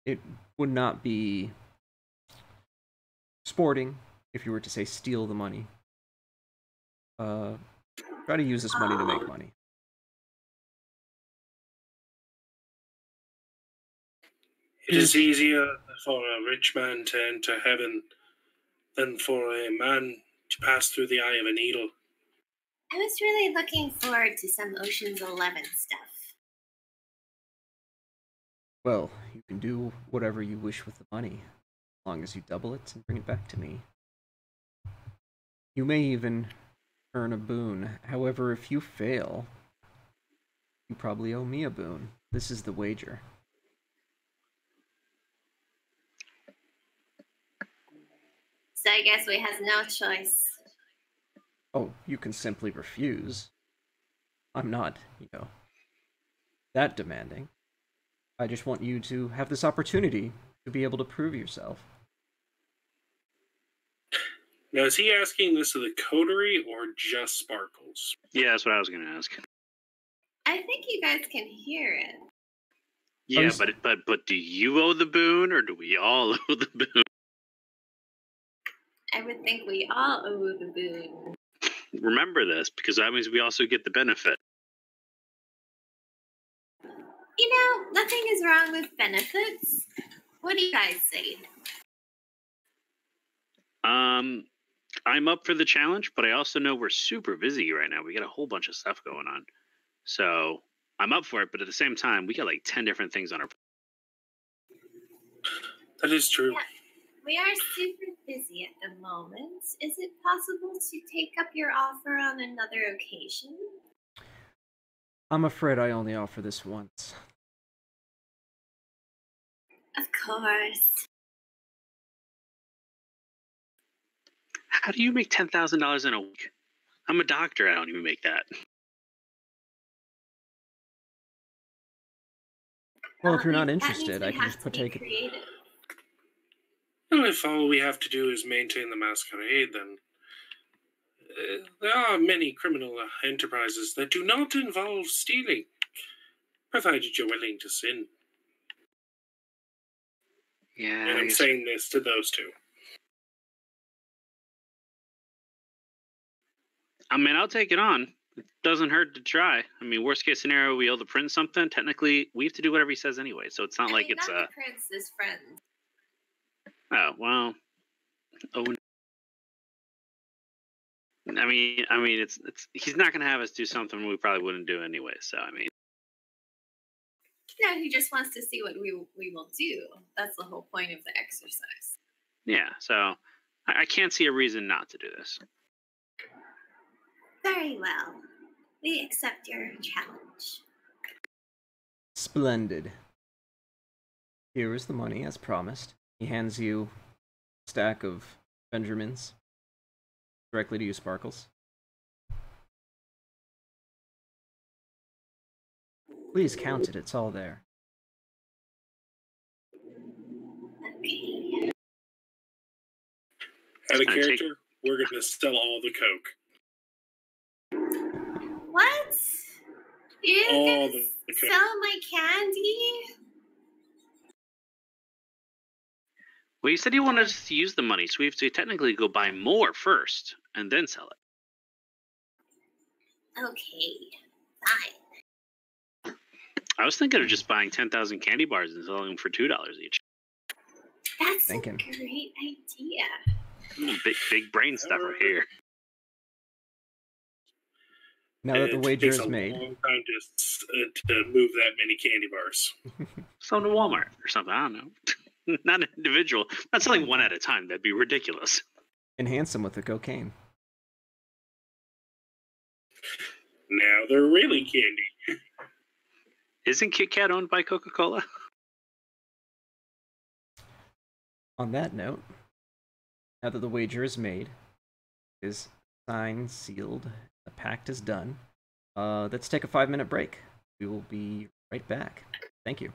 it would not be sporting if you were to, say, steal the money. Try to use this money to make money. It is easier for a rich man to enter heaven than for a man to pass through the eye of a needle. I was really looking forward to some Ocean's 11 stuff. Well, you can do whatever you wish with the money, as long as you double it and bring it back to me. You may even earn a boon. However, if you fail, you probably owe me a boon. This is the wager. So I guess we has no choice. Oh, you can simply refuse. I'm not, that demanding. I just want you to have this opportunity to be able to prove yourself. Now, is he asking this of the coterie or just Sparkles? Yeah, that's what I was going to ask. I think you guys can hear it. Yeah, but do you owe the boon, or do we all owe the boon? I would think we all owe the boon. Remember this, because that means we also get the benefit. Nothing is wrong with benefits. What do you guys say? I'm up for the challenge, but I also know we're super busy right now. We got a whole bunch of stuff going on. So I'm up for it, but at the same time, we got like 10 different things on our... That is true. Yeah, we are super busy at the moment. Is it possible to take up your offer on another occasion? I'm afraid I only offer this once. Of course. How do you make $10,000 in a week? I'm a doctor. I don't even make that. Well, if you're not interested, I can just take it. Well, if all we have to do is maintain the masquerade, then there are many criminal enterprises that do not involve stealing, provided you're willing to sin. Yeah, and I'm saying this to those two. I mean, I'll take it on. It doesn't hurt to try. I mean, worst case scenario, we owe the prince something. Technically, we have to do whatever he says anyway, so it's not like it's not the prince's friend. Oh well. Oh. I mean, it's he's not gonna have us do something we probably wouldn't do anyway. So I mean. No, he just wants to see what we will do. That's the whole point of the exercise. Yeah, so I can't see a reason not to do this. Very well. We accept your challenge. Splendid. Here is the money, as promised. He hands you a stack of Benjamins directly to you, Sparkles. Please count it, it's all there. Okay. Out of character, we're going to sell all the Coke. What? You're going to sell my candy? Well, you said you wanted us to use the money, so we have to technically go buy more first, and then sell it. Okay, fine. I was thinking of just buying 10,000 candy bars and selling them for $2 each. That's thinking. a great idea. Big brain stuff right here. Now that the wager is made. It takes a long time to move that many candy bars. Some to Walmart or something. I don't know. Not an individual. Not selling one at a time. That'd be ridiculous. Enhance them with the cocaine. Now they're really candy. Isn't Kit Kat owned by Coca-Cola? On that note, now that the wager is made, is signed, sealed, the pact is done, let's take a 5-minute break. We will be right back. Thank you.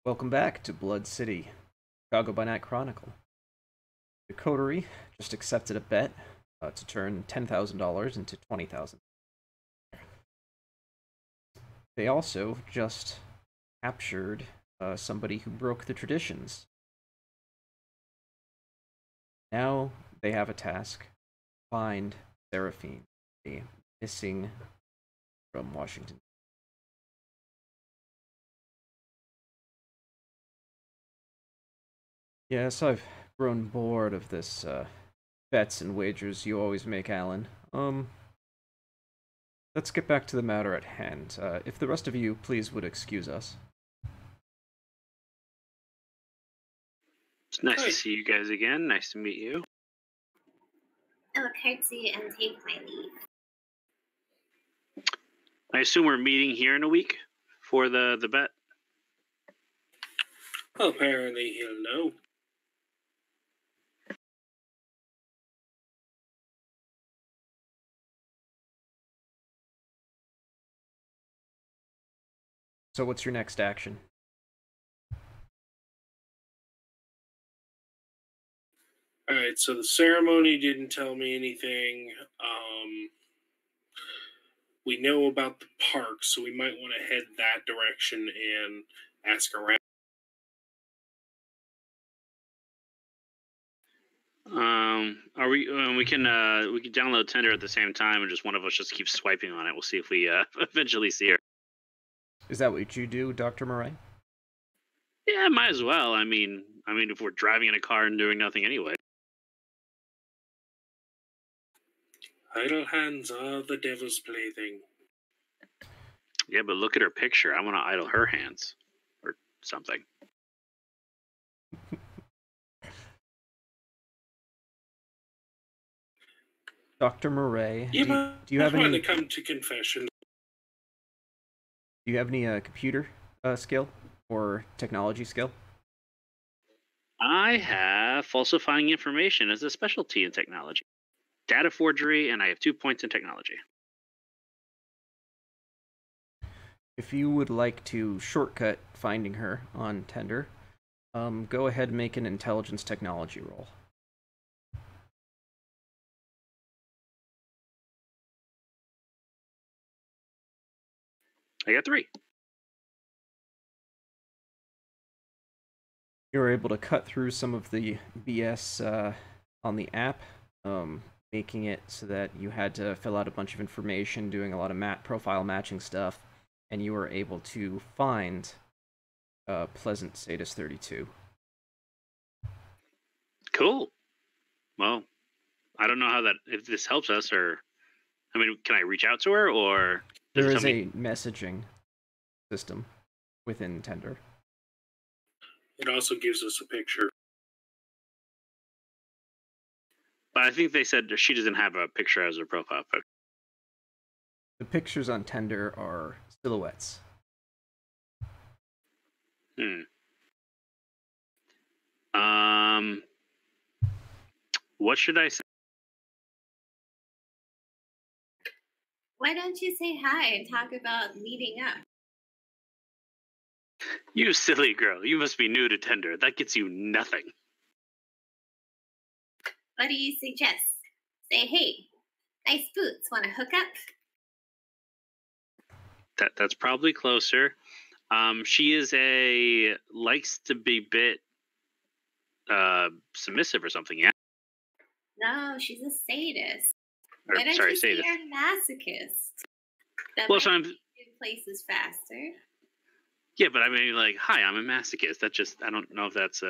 Welcome back to Blood City, Chicago by Night Chronicle. The coterie just accepted a bet to turn $10,000 into $20,000. They also just captured somebody who broke the traditions. Now they have a task: find Seraphine, a missing from Washington. Yes, I've grown bored of this bets and wagers you always make, Alan. Let's get back to the matter at hand. If the rest of you, please, would excuse us. It's nice to see you guys again. Nice to meet you. I will curtsy and take my leave. I assume we're meeting here in a week for the bet? Well, apparently he'll know. So what's your next action? Alright, so the ceremony didn't tell me anything. We know about the park, so we might want to head that direction and ask around. Are we can download Tinder at the same time, and just one of us just keeps swiping on it. We'll see if we eventually see her. Is that what you do, Dr. Marais? Yeah, might as well. I mean, if we're driving in a car and doing nothing anyway. Idle hands are the devil's plaything. Yeah, but look at her picture. I want to idle her hands, or something. Dr. Marais, Yeah, do you have any? to come to confession. Do you have any computer skill or technology skill? I have falsifying information as a specialty in technology, data forgery, and I have 2 points in technology. If you would like to shortcut finding her on Tinder, go ahead and make an intelligence technology roll. I got 3. You were able to cut through some of the BS on the app, making it so that you had to fill out a bunch of information, doing a lot of profile matching stuff, and you were able to find Pleasant Sadist 32. Cool. Well, I don't know if this helps us, or I mean, can I reach out to her, or there is a messaging system within Tinder. It also gives us a picture. But I think they said she doesn't have a picture as her profile photo. The pictures on Tinder are silhouettes. What should I say? Why don't you say hi and talk about meeting up? You silly girl, you must be new to Tinder. That gets you nothing. What do you suggest? Say, hey, nice boots, want to hook up? That's probably closer. She is likes to be bit submissive or something, yeah? No, she's a sadist. Or, Why don't sorry, you say sadist. you're a masochist? That Well, might so I'm... get places faster. Yeah, but I mean, like, hi, I'm a masochist. I don't know if that's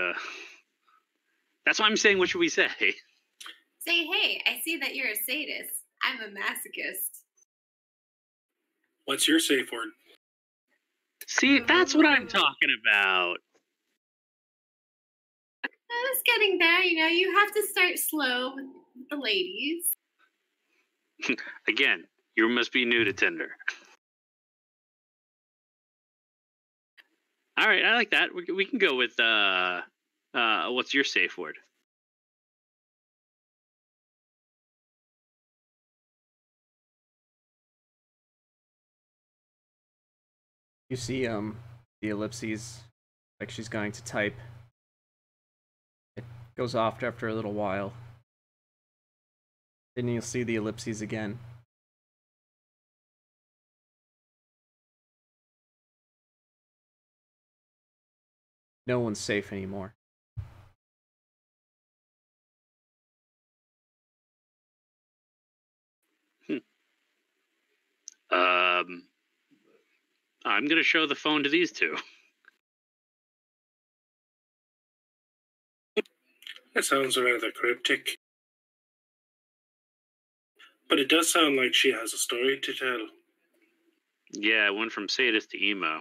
That's why I'm saying, what should we say? Say, hey, I see that you're a sadist. I'm a masochist. What's your safe word? See, that's what I'm talking about. I was getting there, you have to start slow with the ladies. Again, you must be new to Tinder. All right, I like that. We can go with what's your safe word? You see the ellipses Like she's going to type. It goes off after a little while. Then you'll see the ellipses again. No one's safe anymore. I'm gonna show the phone to these two. That sounds rather cryptic. But it does sound like she has a story to tell. Yeah, went from sadist to emo.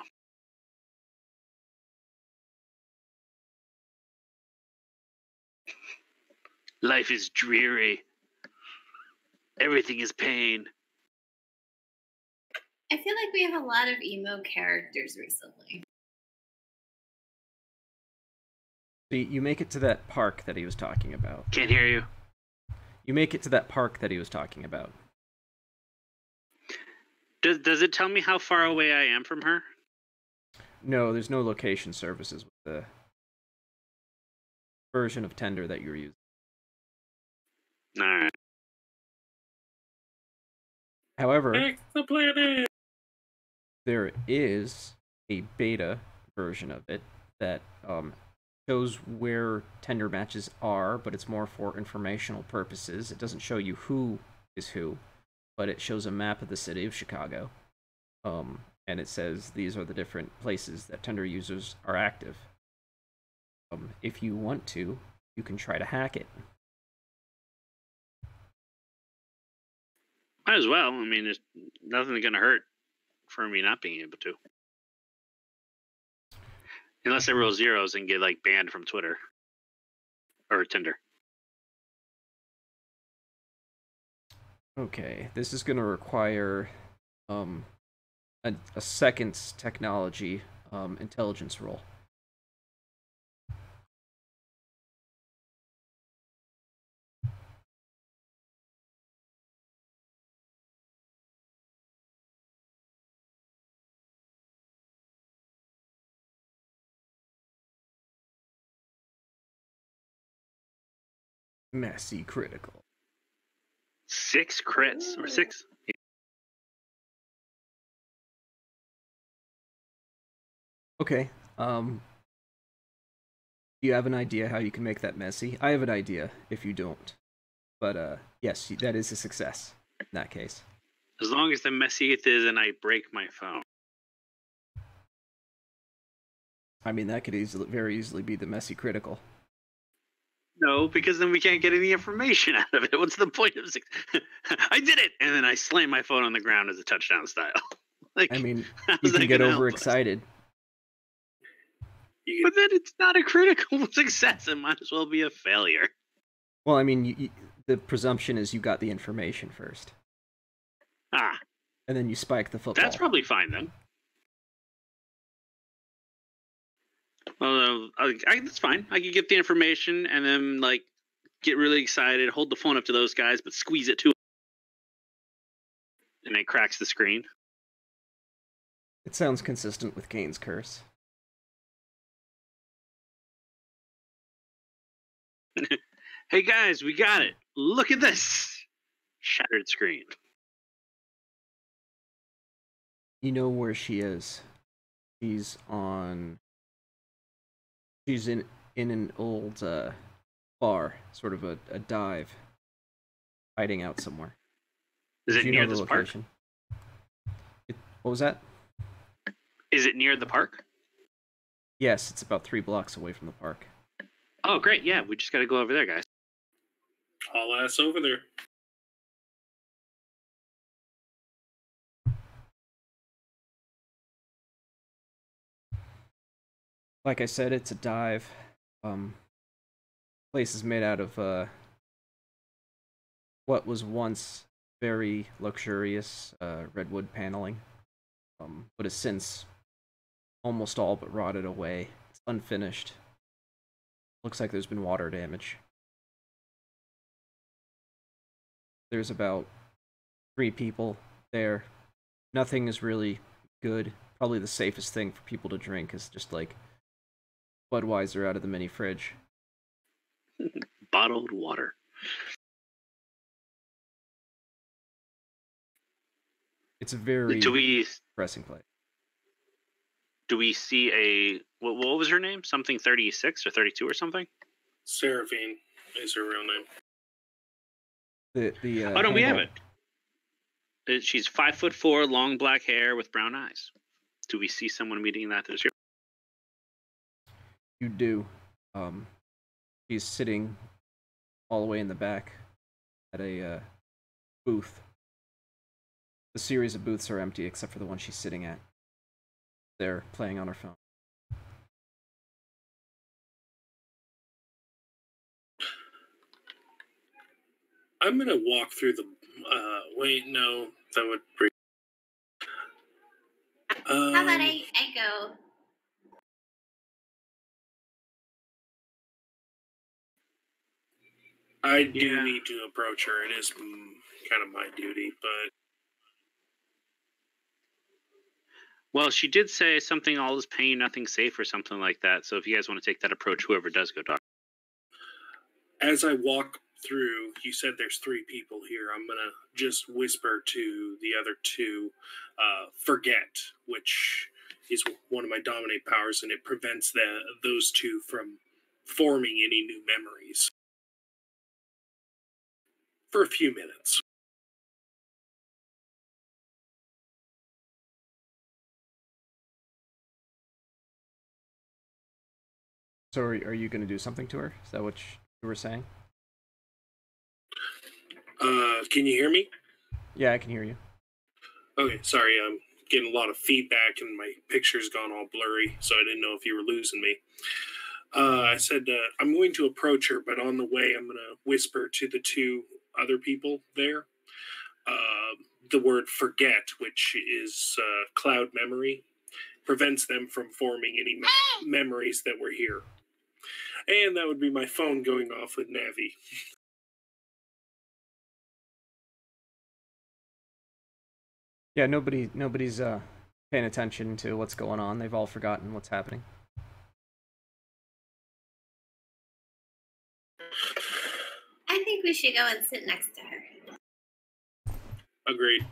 Life is dreary. Everything is pain. I feel like we have a lot of emo characters recently. You make it to that park that he was talking about. Can't hear you. You make it to that park that he was talking about. Does it tell me how far away I am from her? No, there's no location services with the version of Tinder that you're using. Alright. However, Back to the planet! There is a beta version of it that shows where Tinder matches are, but it's more for informational purposes. It doesn't show you who is who, but it shows a map of the city of Chicago. And it says these are the different places that Tinder users are active. If you want to, you can try to hack it. Might as well. I mean, there's nothing going to hurt for me not being able to. Unless I roll zeros and get, like, banned from Twitter. Or Tinder. Okay, this is going to require a second technology intelligence roll. Messy critical. 6 crits or 6. Yeah. Okay. Do you have an idea how you can make that messy? I have an idea if you don't. But yes, that is a success in that case. As long as the messiest is and I break my phone. I mean, that could very easily be the messy critical. No, because then we can't get any information out of it. What's the point of 6? I did it! And then I slam my phone on the ground as a touchdown style. Like, I mean, you can get overexcited. But then it's not a critical success. It might as well be a failure. Well, I mean, the presumption is you got the information first. Ah. And then you spike the football. That's probably fine, then. Well, that's fine. I can get the information and then, like, get really excited, hold the phone up to those guys, but squeeze it too. And it cracks the screen. It sounds consistent with Kane's curse. Hey guys, we got it. Look at this. Shattered screen. You know where she is. She's in an old bar, sort of a dive, hiding out somewhere. Is it near this park? What was that? Is it near the park? Yes, it's about 3 blocks away from the park. Oh, great. Yeah, we just got to go over there, guys. All ass over there. Like I said, it's a dive. Place is made out of what was once very luxurious redwood paneling, but has since almost all but rotted away. It's unfinished. Looks like there's been water damage. There's about 3 people there. Nothing is really good. Probably the safest thing for people to drink is just like Budweiser out of the mini fridge. Bottled water. It's a very depressing place. Do we see a what was her name? Something 36 or 32 or something? Seraphine is her real name. Oh no, we haven't. She's 5'4", long black hair with brown eyes. Do we see someone meeting that this year? You do. She's sitting all the way in the back at a booth. The series of booths are empty except for the one she's sitting at. They're playing on her phone. I'm gonna walk through the. Wait, no, that would bring. How about I go? I do need to approach her. It is kind of my duty, but. Well, she did say something, all is pain, nothing safe, or something like that. So if you guys want to take that approach, whoever does go talk. As I walk through, you said there's 3 people here. I'm going to just whisper to the other 2, forget, which is one of my dominate powers, and it prevents those 2 from forming any new memories. For a few minutes. So are you going to do something to her? Is that what you were saying? Can you hear me? Yeah, I can hear you. Okay, sorry, I'm getting a lot of feedback and my picture's gone all blurry, so I didn't know if you were losing me. I said, I'm going to approach her, but on the way I'm going to whisper to the 2 other people there the word forget, which is cloud memory, prevents them from forming any memories that were here. And that would be my phone going off with Navi. Yeah, nobody's paying attention to what's going on. They've all forgotten what's happening. I think we should go and sit next to her. Agreed.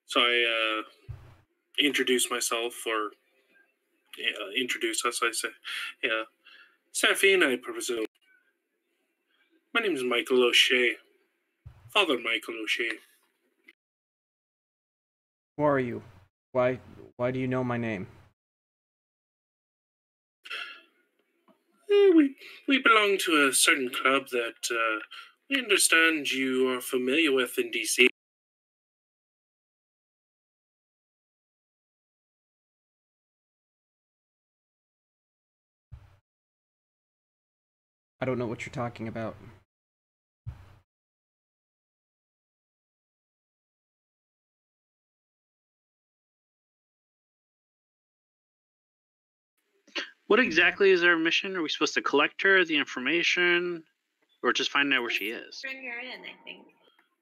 So I introduce myself, or introduce us, I say. Yeah. Seraphine, I presume. My name is Michael O'Shea. Father Michael O'Shea. Who are you? Why do you know my name? We belong to a certain club that we understand you are familiar with in DC. I don't know what you're talking about. What exactly is our mission? Are we supposed to collect her, the information, or just find out where she is? Bring her in, I think.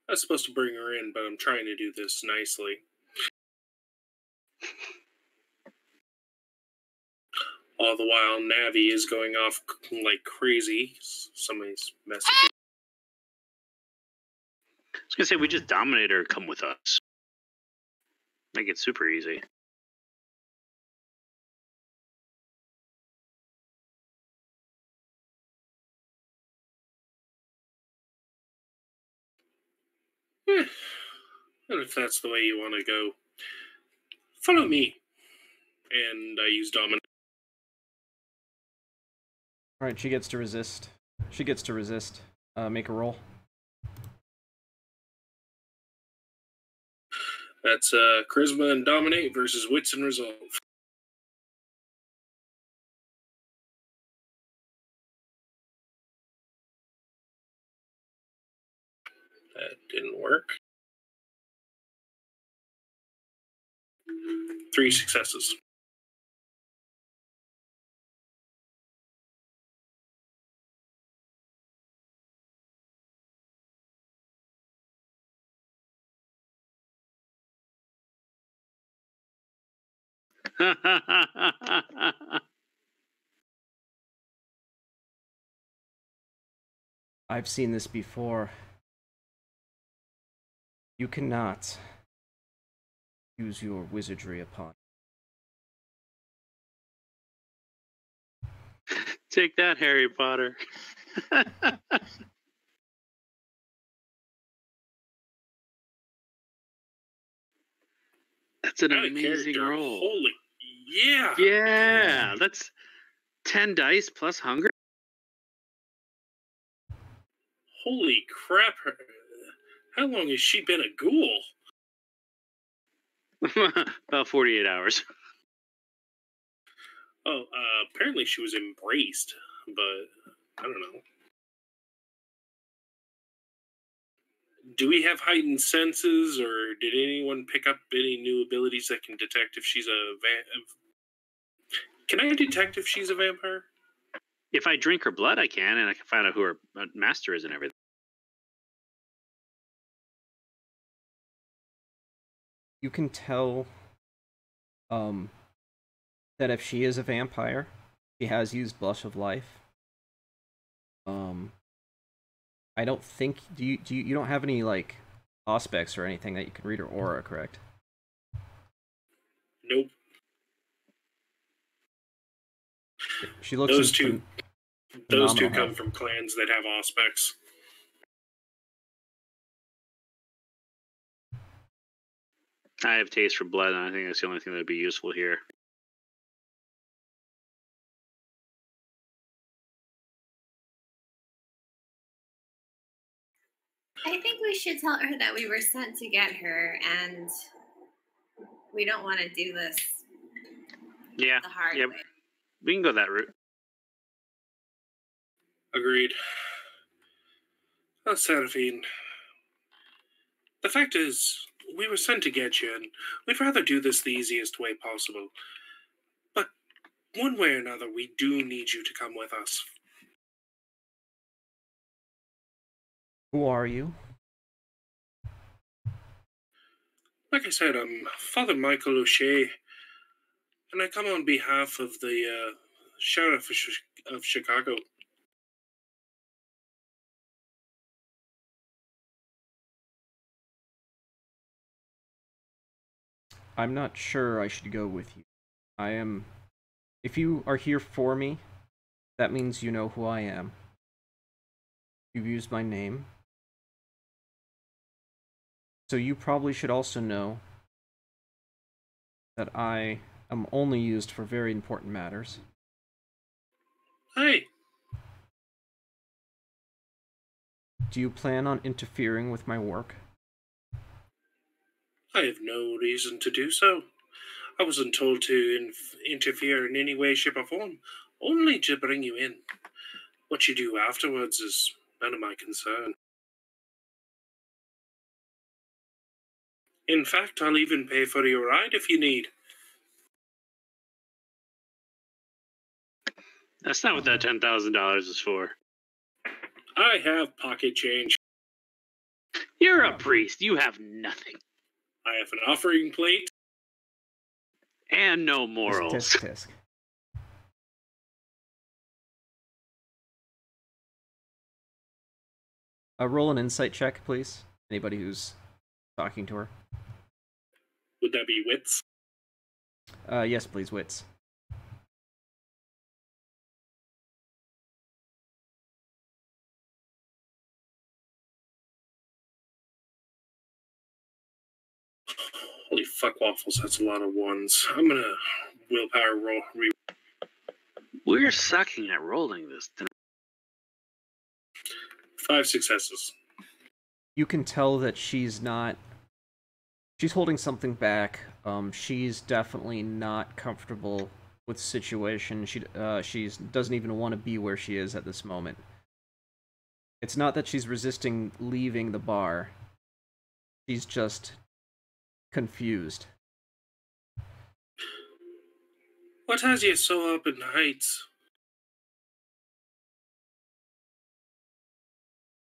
I was supposed to bring her in, but I'm trying to do this nicely. All the while, Navi is going off like crazy. Somebody's messaging. I was going to say, we just dominate her, come with us. Make it super easy. And if that's the way you want to go, follow me. And I use dominate. Alright, she gets to resist. Make a roll. That's charisma and dominate versus wits and resolve. That didn't work. 3 successes. I've seen this before. You cannot use your wizardry upon. Take that, Harry Potter. That's an amazing roll. Holy, yeah. Yeah, that's 10 dice plus hunger. Holy crap. How long has she been a ghoul? About 48 hours. Oh, apparently she was embraced, but I don't know. Do we have heightened senses, or did anyone pick up any new abilities that can detect if she's a Can I detect if she's a vampire? If I drink her blood, I can, and I can find out who her master is and everything. You can tell that if she is a vampire, she has used Blush of Life. I don't think you don't have any like aspects or anything that you can read her aura, correct? Nope. She looks those two come health. from clans that have aspects. I have taste for blood, and I think that's the only thing that would be useful here. I think we should tell her that we were sent to get her, and we don't want to do this the hard way. We can go that route. Agreed. Oh, Seraphine. The fact is, we were sent to get you, and we'd rather do this the easiest way possible. But one way or another, we do need you to come with us. Who are you? Like I said, I'm Father Michael O'Shea, and I come on behalf of the Sheriff of Chicago. I'm not sure I should go with you. If you are here for me, that means you know who I am. You've used my name. So you probably should also know that I am only used for very important matters. Hey! Do you plan on interfering with my work? I have no reason to do so. I wasn't told to interfere in any way, shape, or form, only to bring you in. What you do afterwards is none of my concern. In fact, I'll even pay for your ride if you need. That's not what that $10,000 is for. I have pocket change. You're a priest. You have nothing. I have an offering plate. And no morals. Tisk. Roll an insight check, please. Anybody who's talking to her. Would that be wits? Yes, please, wits. Holy fuck waffles, that's a lot of ones. I'm gonna willpower roll. We're sucking at rolling this tonight. 5 successes. You can tell that she's holding something back. She's definitely not comfortable with the situation. She doesn't even want to be where she is at this moment. It's not that she's resisting leaving the bar. She's just confused. What has you so up in the heights?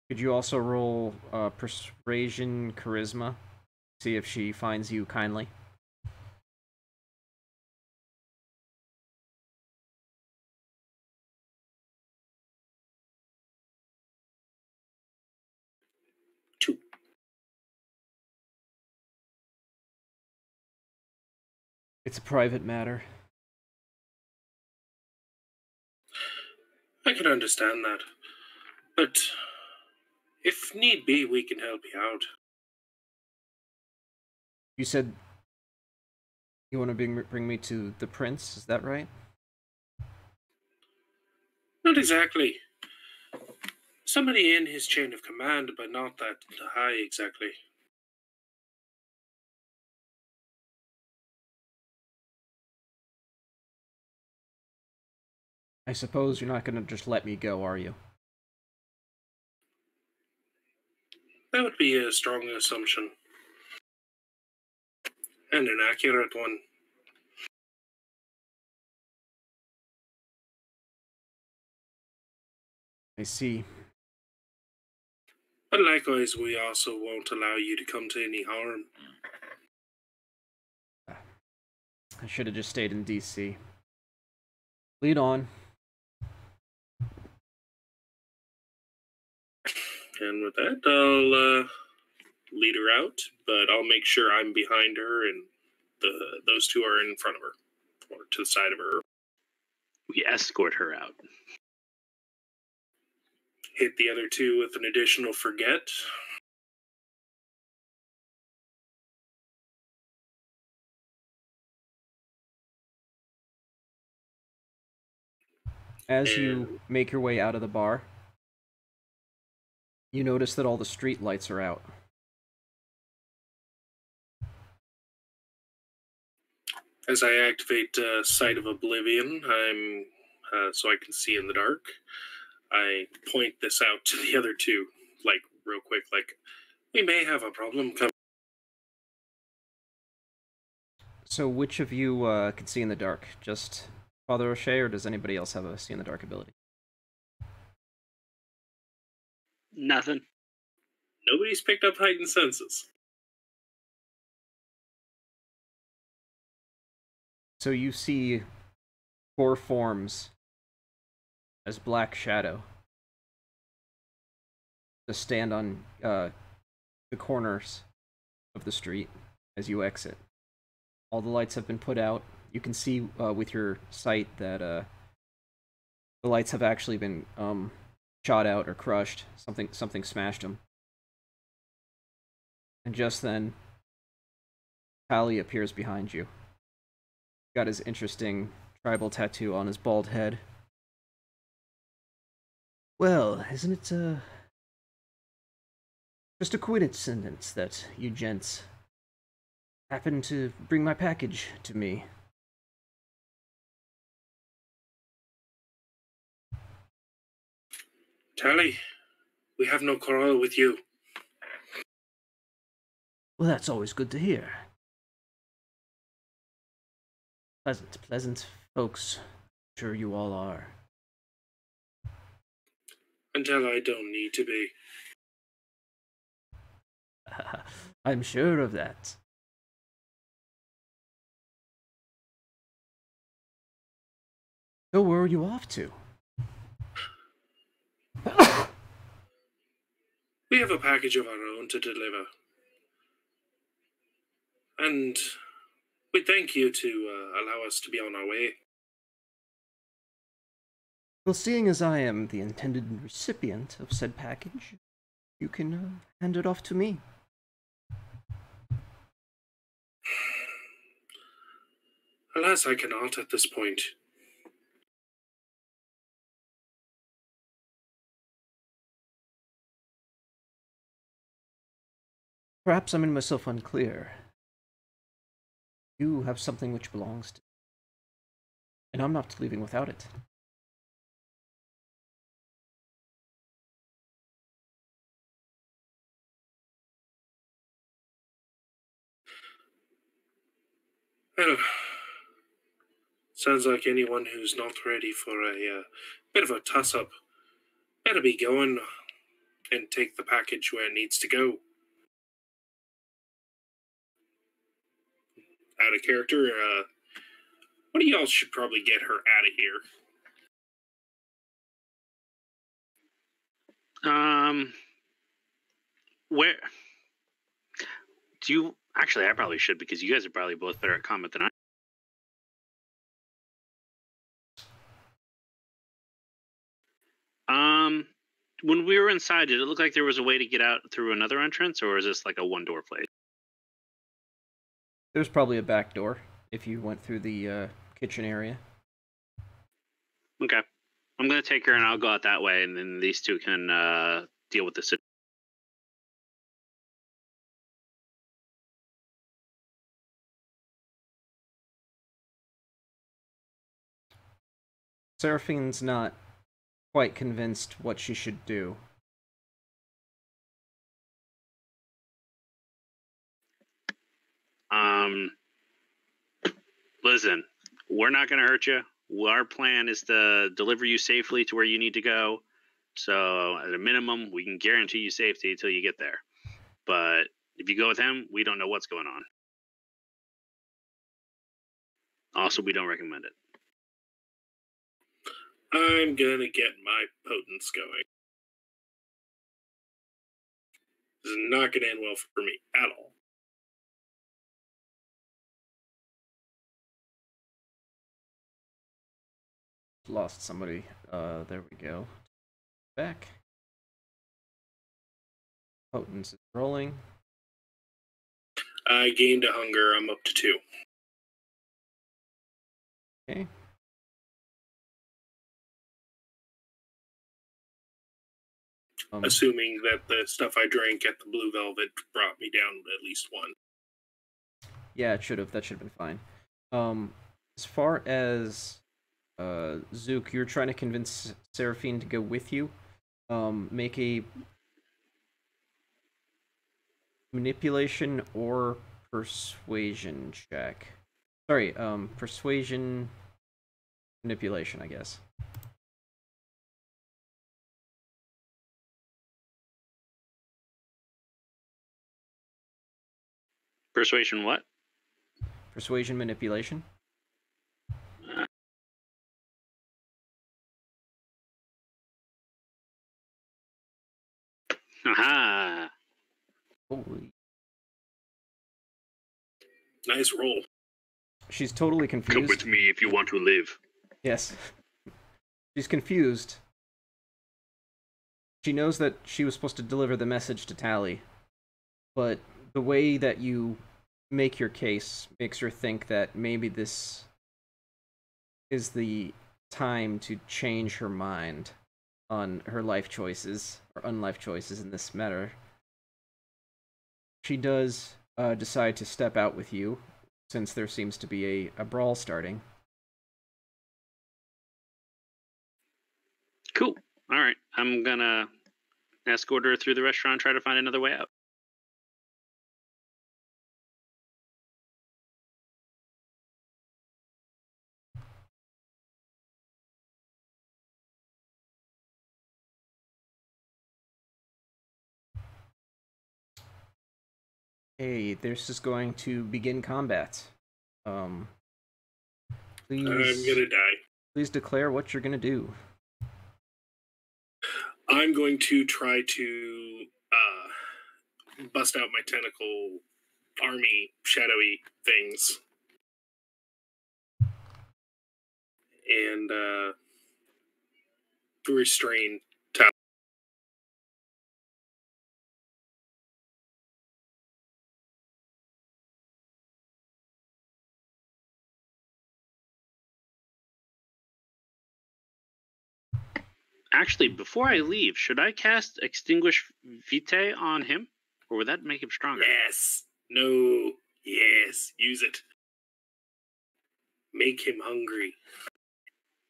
Could you also roll persuasion, charisma? See if she finds you kindly. It's a private matter. I can understand that. But if need be, we can help you out. You said you want to bring me to the prince, is that right? Not exactly. Somebody in his chain of command, but not that high exactly. I suppose you're not going to just let me go, are you? That would be a strong assumption. And an accurate one. I see. But likewise, we also won't allow you to come to any harm. I should have just stayed in DC. Lead on. And with that, I'll lead her out, but I'll make sure I'm behind her and those two are in front of her, or to the side of her. We escort her out. Hit the other two with an additional forget. As you make your way out of the bar, you notice that all the street lights are out. As I activate Sight of Oblivion, so I can see in the dark, I point this out to the other two, like, real quick, like, we may have a problem coming. So which of you can see in the dark? Just Father O'Shea, or does anybody else have a see in the dark ability? Nothing. Nobody's picked up heightened senses. So you see 4 forms as black shadow just stand on the corners of the street as you exit. All the lights have been put out. You can see with your sight that the lights have actually been shot out or crushed. Something smashed them. And just then, Pally appears behind you. Got his interesting tribal tattoo on his bald head. Well, isn't it just a coincidence that you gents happened to bring my package to me? Tally, we have no quarrel with you. Well, that's always good to hear. Pleasant folks. Sure you all are. Until I don't need to be. I'm sure of that. So where are you off to? We have a package of our own to deliver. And we thank you to allow us to be on our way. Well, seeing as I am the intended recipient of said package, you can hand it off to me. Alas, I cannot at this point. Perhaps I made myself unclear. You have something which belongs to me, and I'm not leaving without it. Well, sounds like anyone who's not ready for a bit of a toss-up better be going and take the package where it needs to go. Out of character, one of y'all should probably get her out of here. Where do you actually? I probably should, because you guys are probably both better at combat than I. when we were inside, did it look like there was a way to get out through another entrance, or is this like a one-door place? There's probably a back door if you went through the kitchen area. Okay. I'm going to take her and I'll go out that way, and then these two can deal with this. Seraphine's not quite convinced what she should do. Listen, we're not going to hurt you. Our plan is to deliver you safely to where you need to go. So at a minimum, we can guarantee you safety until you get there. But if you go with him, we don't know what's going on. Also, we don't recommend it. I'm gonna get my potence going. This is not gonna end well for me at all. Lost somebody. There we go. Back. Potence is rolling. I gained a hunger. I'm up to 2. Okay. Assuming that the stuff I drank at the Blue Velvet brought me down at least 1. Yeah, it should have. That should have been fine. As far as Zook, you're trying to convince Seraphine to go with you. Make a manipulation or persuasion check. Sorry, persuasion manipulation, I guess. Persuasion what? Persuasion manipulation. Aha! Holy. Nice roll. She's totally confused. Come with me if you want to live. Yes. She's confused. She knows that she was supposed to deliver the message to Tally, but the way that you make your case makes her think that maybe this is the time to change her mind on her life choices, or unlife choices in this matter. She does decide to step out with you, since there seems to be a brawl starting. Cool. All right. I'm going to escort her through the restaurant and try to find another way out. Hey, this is going to begin combat. Please, I'm gonna die. Please declare what you're gonna do. I'm going to try to bust out my tentacle army shadowy things. And restrain Tally. Actually, before I leave, should I cast Extinguish Vitae on him? Or would that make him stronger? Yes. No. Yes. Use it. Make him hungry.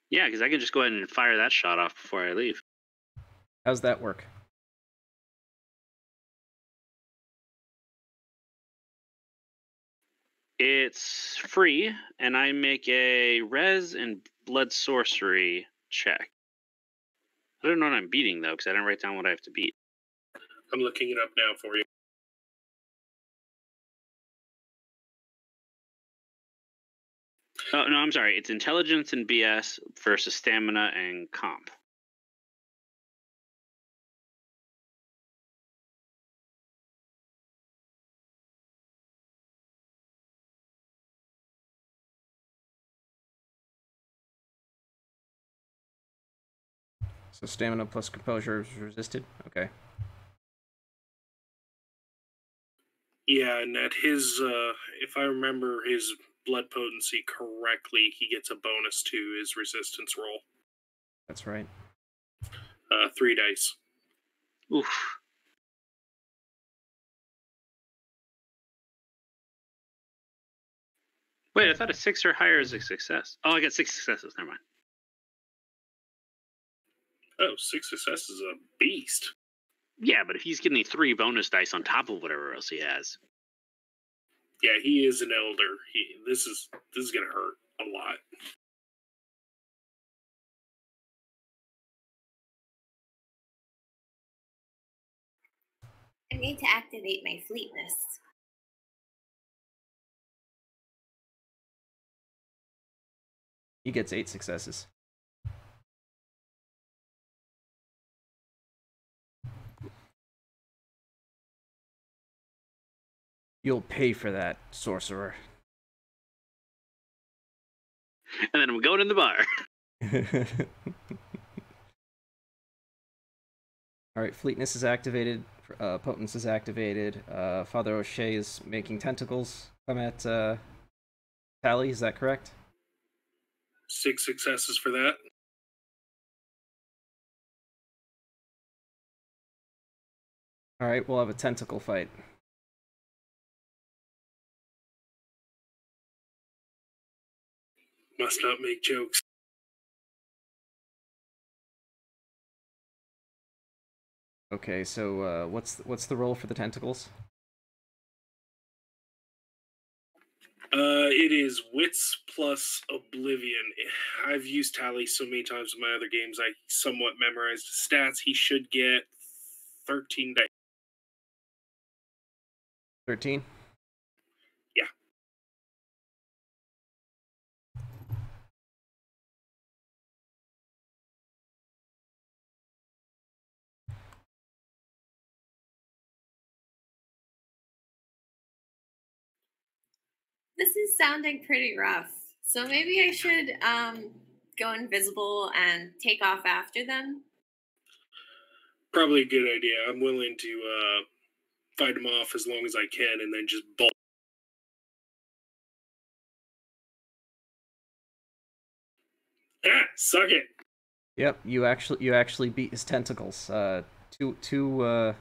Yeah, because I can just go ahead and fire that shot off before I leave. How's that work? It's free, and I make a res and blood sorcery check. I don't know what I'm beating, though, because I didn't write down what I have to beat. I'm looking it up now for you. Oh, no, I'm sorry. It's intelligence and BS versus stamina and comp. So stamina plus composure is resisted? Okay. Yeah, and at his, if I remember his blood potency correctly, he gets a bonus to his resistance roll. That's right. 3 dice. Oof. Wait, I thought a 6 or higher is a success. Oh, I got 6 successes. Never mind. Oh, 6 successes is a beast. Yeah, but if he's getting 3 bonus dice on top of whatever else he has. Yeah, he is an elder. This is gonna hurt a lot. I need to activate my fleetness. He gets 8 successes. You'll pay for that, sorcerer. And then I'm going in the bar. Alright, Fleetness is activated. Potence is activated. Father O'Shea is making tentacles come at Tally, is that correct? 6 successes for that. Alright, we'll have a tentacle fight. Must not make jokes. Okay, so what's the roll for the tentacles? It is wits plus oblivion. I've used Tally so many times in my other games, I somewhat memorized his stats. He should get 13 dice. 13? Yeah. This is sounding pretty rough. So maybe I should go invisible and take off after them? Probably a good idea. I'm willing to fight him off as long as I can and then just bolt. Ah, suck it. Yep, you actually beat his tentacles. Two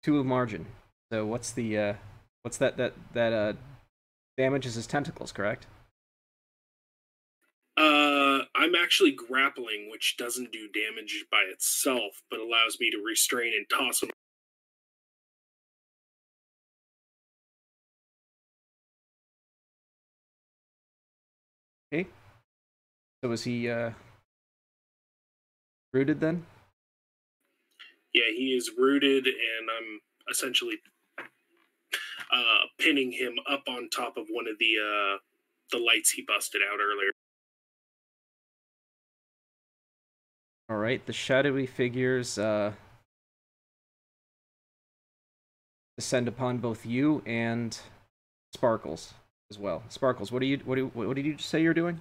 of margin. So what's the what's that damages his tentacles, correct? I'm actually grappling, which doesn't do damage by itself, but allows me to restrain and toss him. Okay. So is he rooted then? Yeah, he is rooted, and I'm essentially pinning him up on top of one of the lights he busted out earlier. All right, the shadowy figures descend upon both you and Sparkles as well. Sparkles, what did you say you're doing?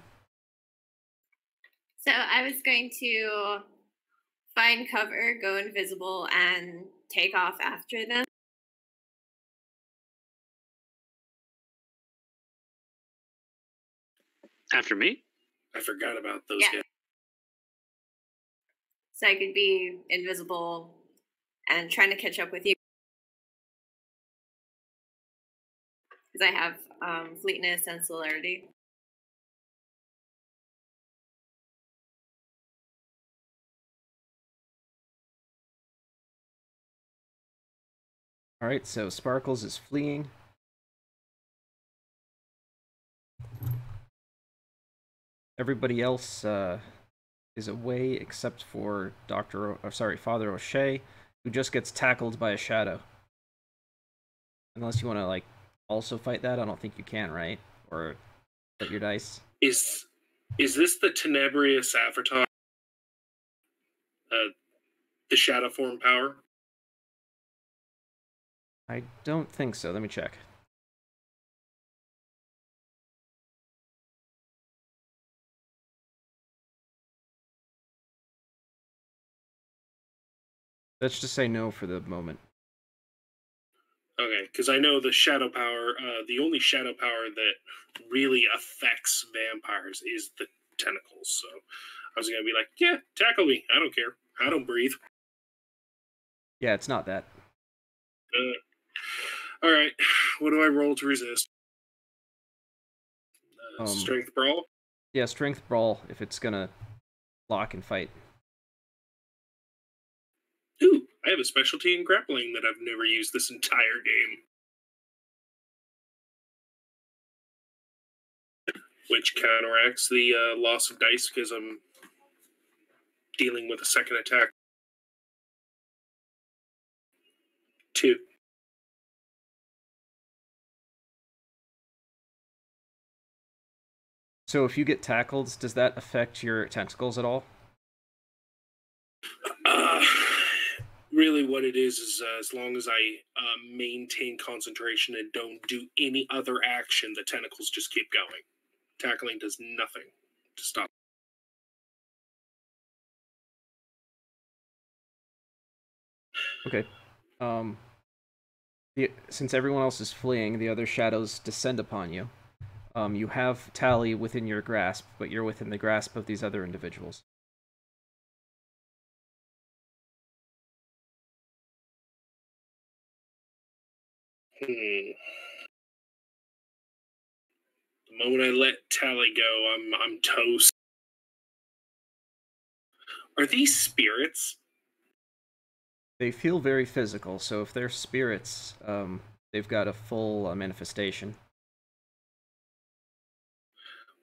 So I was going to find cover, go invisible, and take off after them. After me? I forgot about those guys. So I could be invisible and trying to catch up with you. Because I have fleetness and celerity. All right, so Sparkles is fleeing. Everybody else is away except for Father O'Shea, who just gets tackled by a shadow. Unless you want to like also fight that, I don't think you can, right? Or set your dice. Is this the Tenebrious Avatar? The shadow form power? I don't think so. Let me check. Let's just say no for the moment. Okay, because I know the shadow power, the only shadow power that really affects vampires is the tentacles. So I was going to be like, yeah, tackle me. I don't care. I don't breathe. Yeah, it's not that. All right. What do I roll to resist? Strength brawl? Yeah, strength brawl if it's going to lock and fight. Ooh, I have a specialty in grappling that I've never used this entire game. Which counteracts the loss of dice because I'm dealing with a second attack. 2. So if you get tackled, does that affect your tentacles at all? Really what it is as long as I maintain concentration and don't do any other action, the tentacles just keep going. Tackling does nothing to stop. Okay. Since everyone else is fleeing, the other shadows descend upon you. You have Tally within your grasp, but you're within the grasp of these other individuals. The moment I let Tally go, I'm toast. Are these spirits? They feel very physical, so if they're spirits, they've got a full manifestation.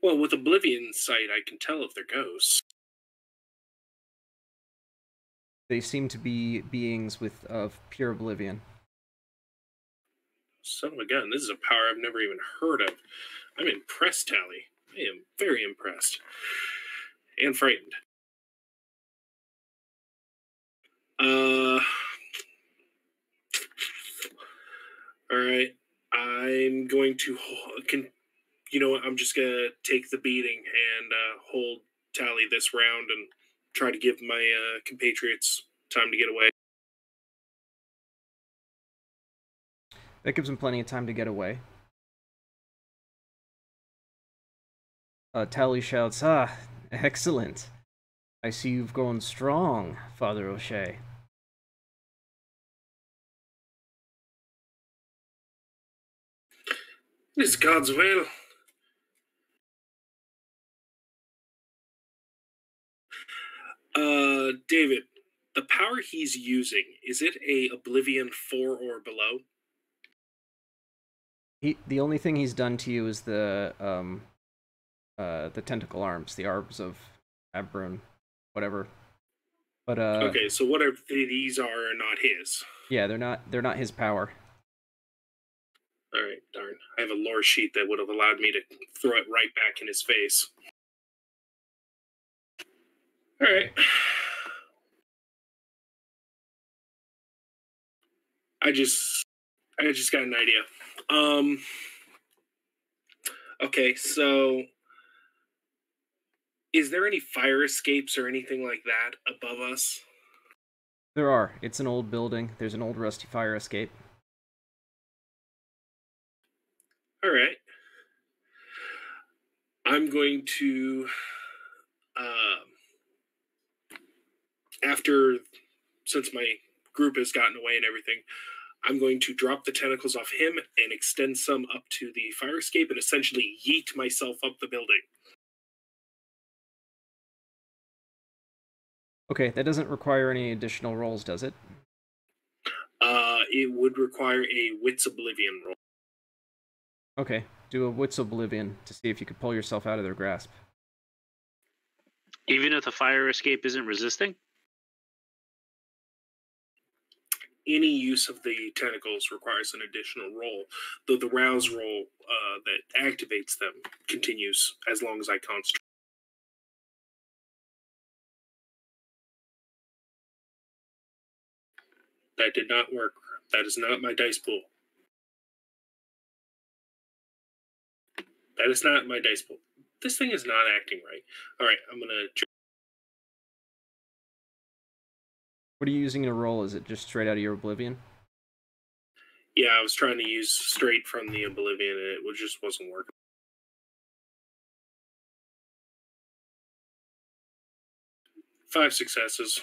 Well, with Oblivion sight, I can tell if they're ghosts. They seem to be beings of pure oblivion. Son of a gun, this is a power I've never even heard of. I'm impressed, Tally. I am very impressed. And frightened. Alright. I'm going to... You know what? I'm just going to take the beating and hold Tally this round and try to give my compatriots time to get away. That gives them plenty of time to get away. Tally shouts, "Ah, excellent. I see you've grown strong, Father O'Shea." It is God's will. David, the power he's using, is it a Oblivion 4 or below? The only thing he's done to you is the tentacle arms, the arms of Abron, whatever. But okay, so whatever these are not his. Yeah, they're not his power. All right, darn. I have a lore sheet that would have allowed me to throw it right back in his face. All right. I just got an idea. Okay, so is there any fire escapes or anything like that above us? There are. It's an old building. There's an old rusty fire escape. All right. I'm going to, since my group has gotten away and everything, I'm going to drop the tentacles off him and extend some up to the fire escape and essentially yeet myself up the building. Okay, that doesn't require any additional rolls, does it? It would require a Wits Oblivion roll. Okay, do a Wits Oblivion to see if you could pull yourself out of their grasp. Even if the fire escape isn't resisting? Any use of the tentacles requires an additional roll, though the rouse roll that activates them continues as long as I concentrate. That did not work. That is not my dice pool. That is not my dice pool. This thing is not acting right. All right, I'm going to... What are you using to roll? Is it just straight out of your Oblivion? Yeah, I was trying to use straight from the Oblivion, and it just wasn't working. Five successes.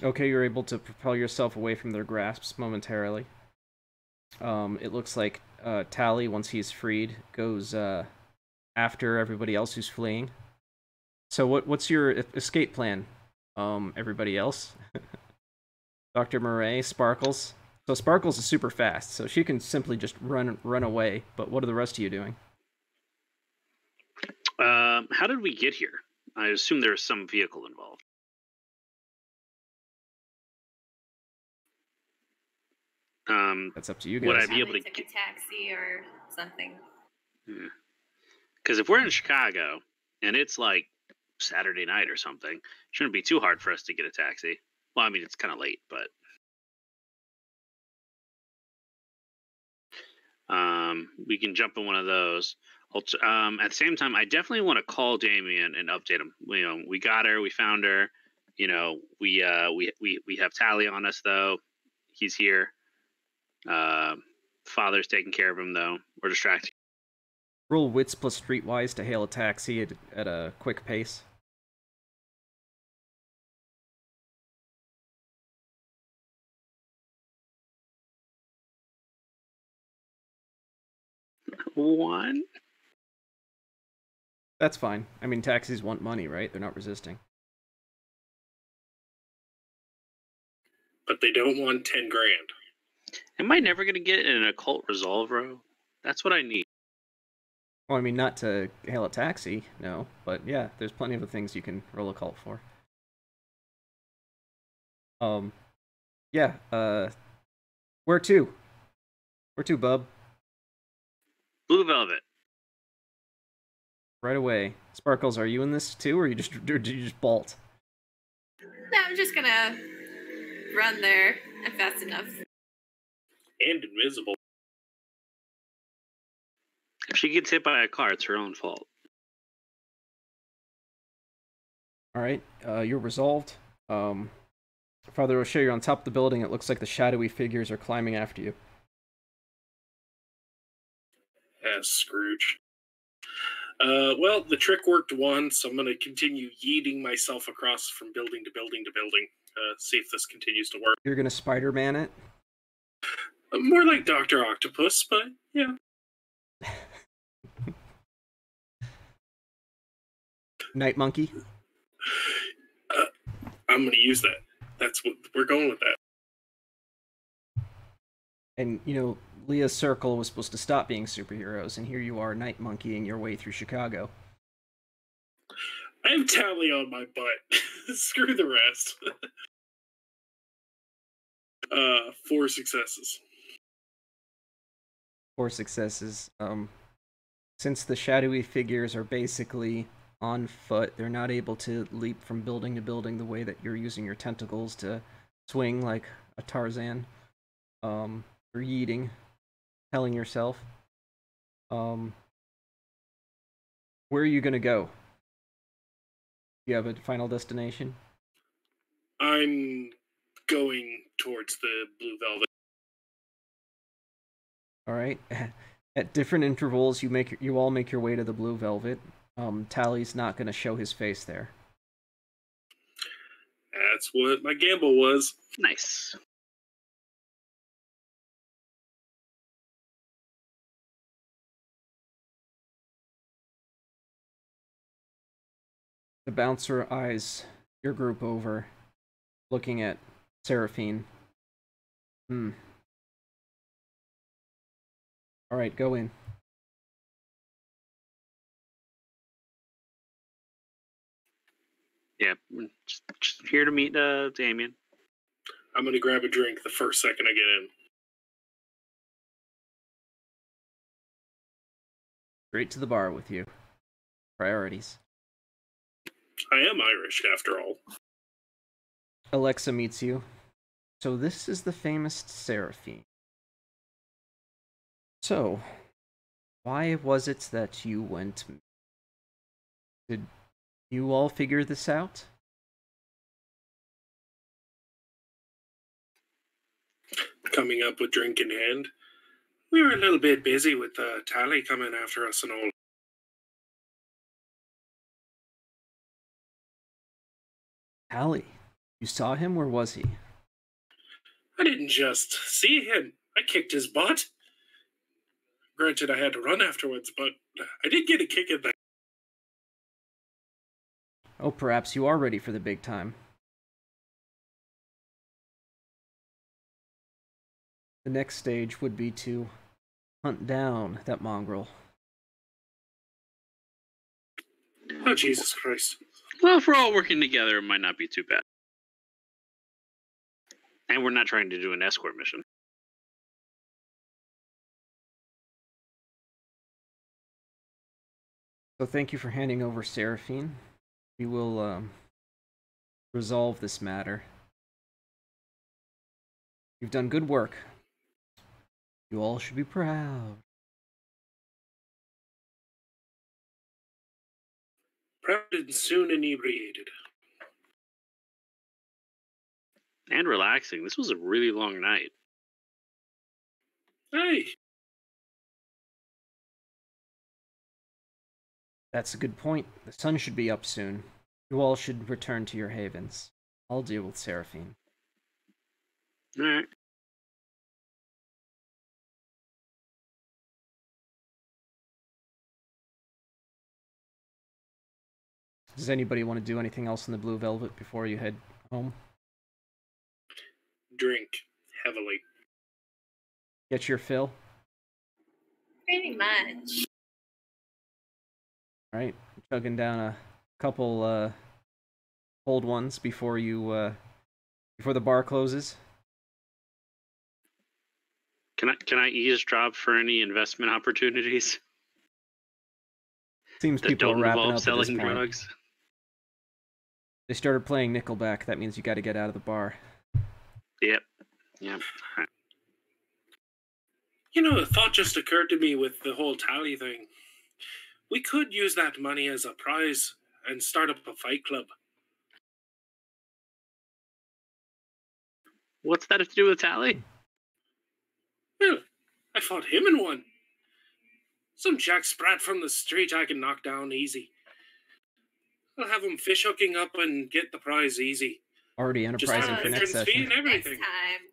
Okay, you're able to propel yourself away from their grasps momentarily. It looks like Tally, once he's freed, goes after everybody else who's fleeing. So what's your escape plan, everybody else? Dr. Marais, Sparkles. So Sparkles is super fast, so she can simply just run away. But what are the rest of you doing? How did we get here? I assume there was some vehicle involved. That's up to you guys. Would I be able to take a taxi or something? Because if we're in Chicago and it's like Saturday night or something, it shouldn't be too hard for us to get a taxi. Well, I mean, it's kind of late, but we can jump in one of those. At the same time, I definitely want to call Damien and update him. You know, we got her, we found her. You know, we have Tally on us though. He's here. Father's taking care of him though. We're distracted. Roll wits plus streetwise to hail a taxi at a quick pace. One. That's fine. I mean, taxis want money, right? They're not resisting. But they don't want 10 grand. Am I never going to get an occult resolve row? That's what I need. Well, I mean, not to hail a taxi, no. But yeah, there's plenty of things you can roll occult for. Yeah, where to? Where to, bub? Blue Velvet. Right away. Sparkles, are you in this too, or did you just bolt? No, I'm just gonna run there fast enough. And invisible. If she gets hit by a car, it's her own fault. Alright, you're resolved. Father O'Shea, you're on top of the building. It looks like the shadowy figures are climbing after you. Scrooge. Well, the trick worked once. I'm going to continue yeeting myself across from building to building to building. See if this continues to work. You're going to Spider-Man it? More like Dr. Octopus, but yeah. Night Monkey? I'm going to use that. That's what we're going with that. And, you know, Leah's Circle was supposed to stop being superheroes, and here you are night monkeying your way through Chicago. I have Tally on my butt. Screw the rest. 4 successes. 4 successes. Since the shadowy figures are basically on foot, they're not able to leap from building to building the way that you're using your tentacles to swing like a Tarzan. You're yeeting, telling yourself. Where are you gonna go? Do you have a final destination? I'm going towards the Blue Velvet. All right. At different intervals, you all make your way to the Blue Velvet. Tally's not gonna show his face there. That's what my gamble was. Nice. The bouncer eyes your group over, looking at Seraphine. Alright, go in. Yeah, just here to meet Damien. I'm going to grab a drink the first second I get in. Straight to the bar with you. Priorities. I am Irish, after all. Alexa meets you. So this is the famous Seraphine. So, why was it that you went? Did you all figure this out? Coming up with drink in hand. We were a little bit busy with Tally coming after us and all. Tally, you saw him? Where was he? I didn't just see him. I kicked his butt. Granted, I had to run afterwards, but I did get a kick in that. Oh, perhaps you are ready for the big time. The next stage would be to hunt down that mongrel. Oh, Jesus Christ. Well, if we're all working together, it might not be too bad. And we're not trying to do an escort mission. So thank you for handing over Seraphine. We will resolve this matter. You've done good work. You all should be proud. Proud and soon inebriated. And relaxing. This was a really long night. Hey. That's a good point. The sun should be up soon. You all should return to your havens. I'll deal with Seraphine. Alright. Does anybody want to do anything else in the Blue Velvet before you head home? Drink heavily. Get your fill? Pretty much. Alright, chugging down a couple cold ones before you before the bar closes. Can I eavesdrop for any investment opportunities? Seems that people don't are wrapping involve up at this selling point. drugs. They started playing Nickelback. That means you got to get out of the bar. Yep. Yep. Right. You know, a thought just occurred to me with the whole Tally thing. We could use that money as a prize and start up a fight club. What's that have to do with Tally? Well, I fought him in one. Some jack sprat from the street I can knock down easy. I'll have him fish hooking up and get the prize easy. Already enterprising for next entrance fee session. and everything.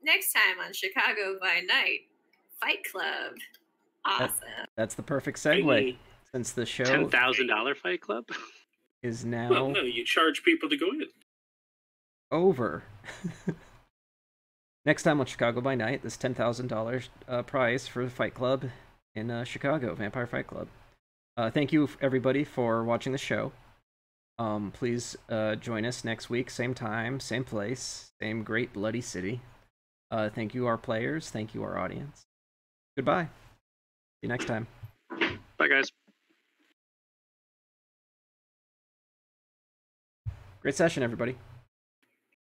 Next time on Chicago by Night, Fight Club. Awesome. That's the perfect segue. Since the show $10,000 Fight Club is now Well, no, you charge people to go in. over. Next time on Chicago by Night, this $10,000 prize for the Fight Club in Chicago, Vampire Fight Club. Thank you, everybody, for watching the show. Please join us next week, same time, same place, same great bloody city. Thank you, our players. Thank you, our audience. Goodbye. See you next time. Bye, guys. Great session, everybody.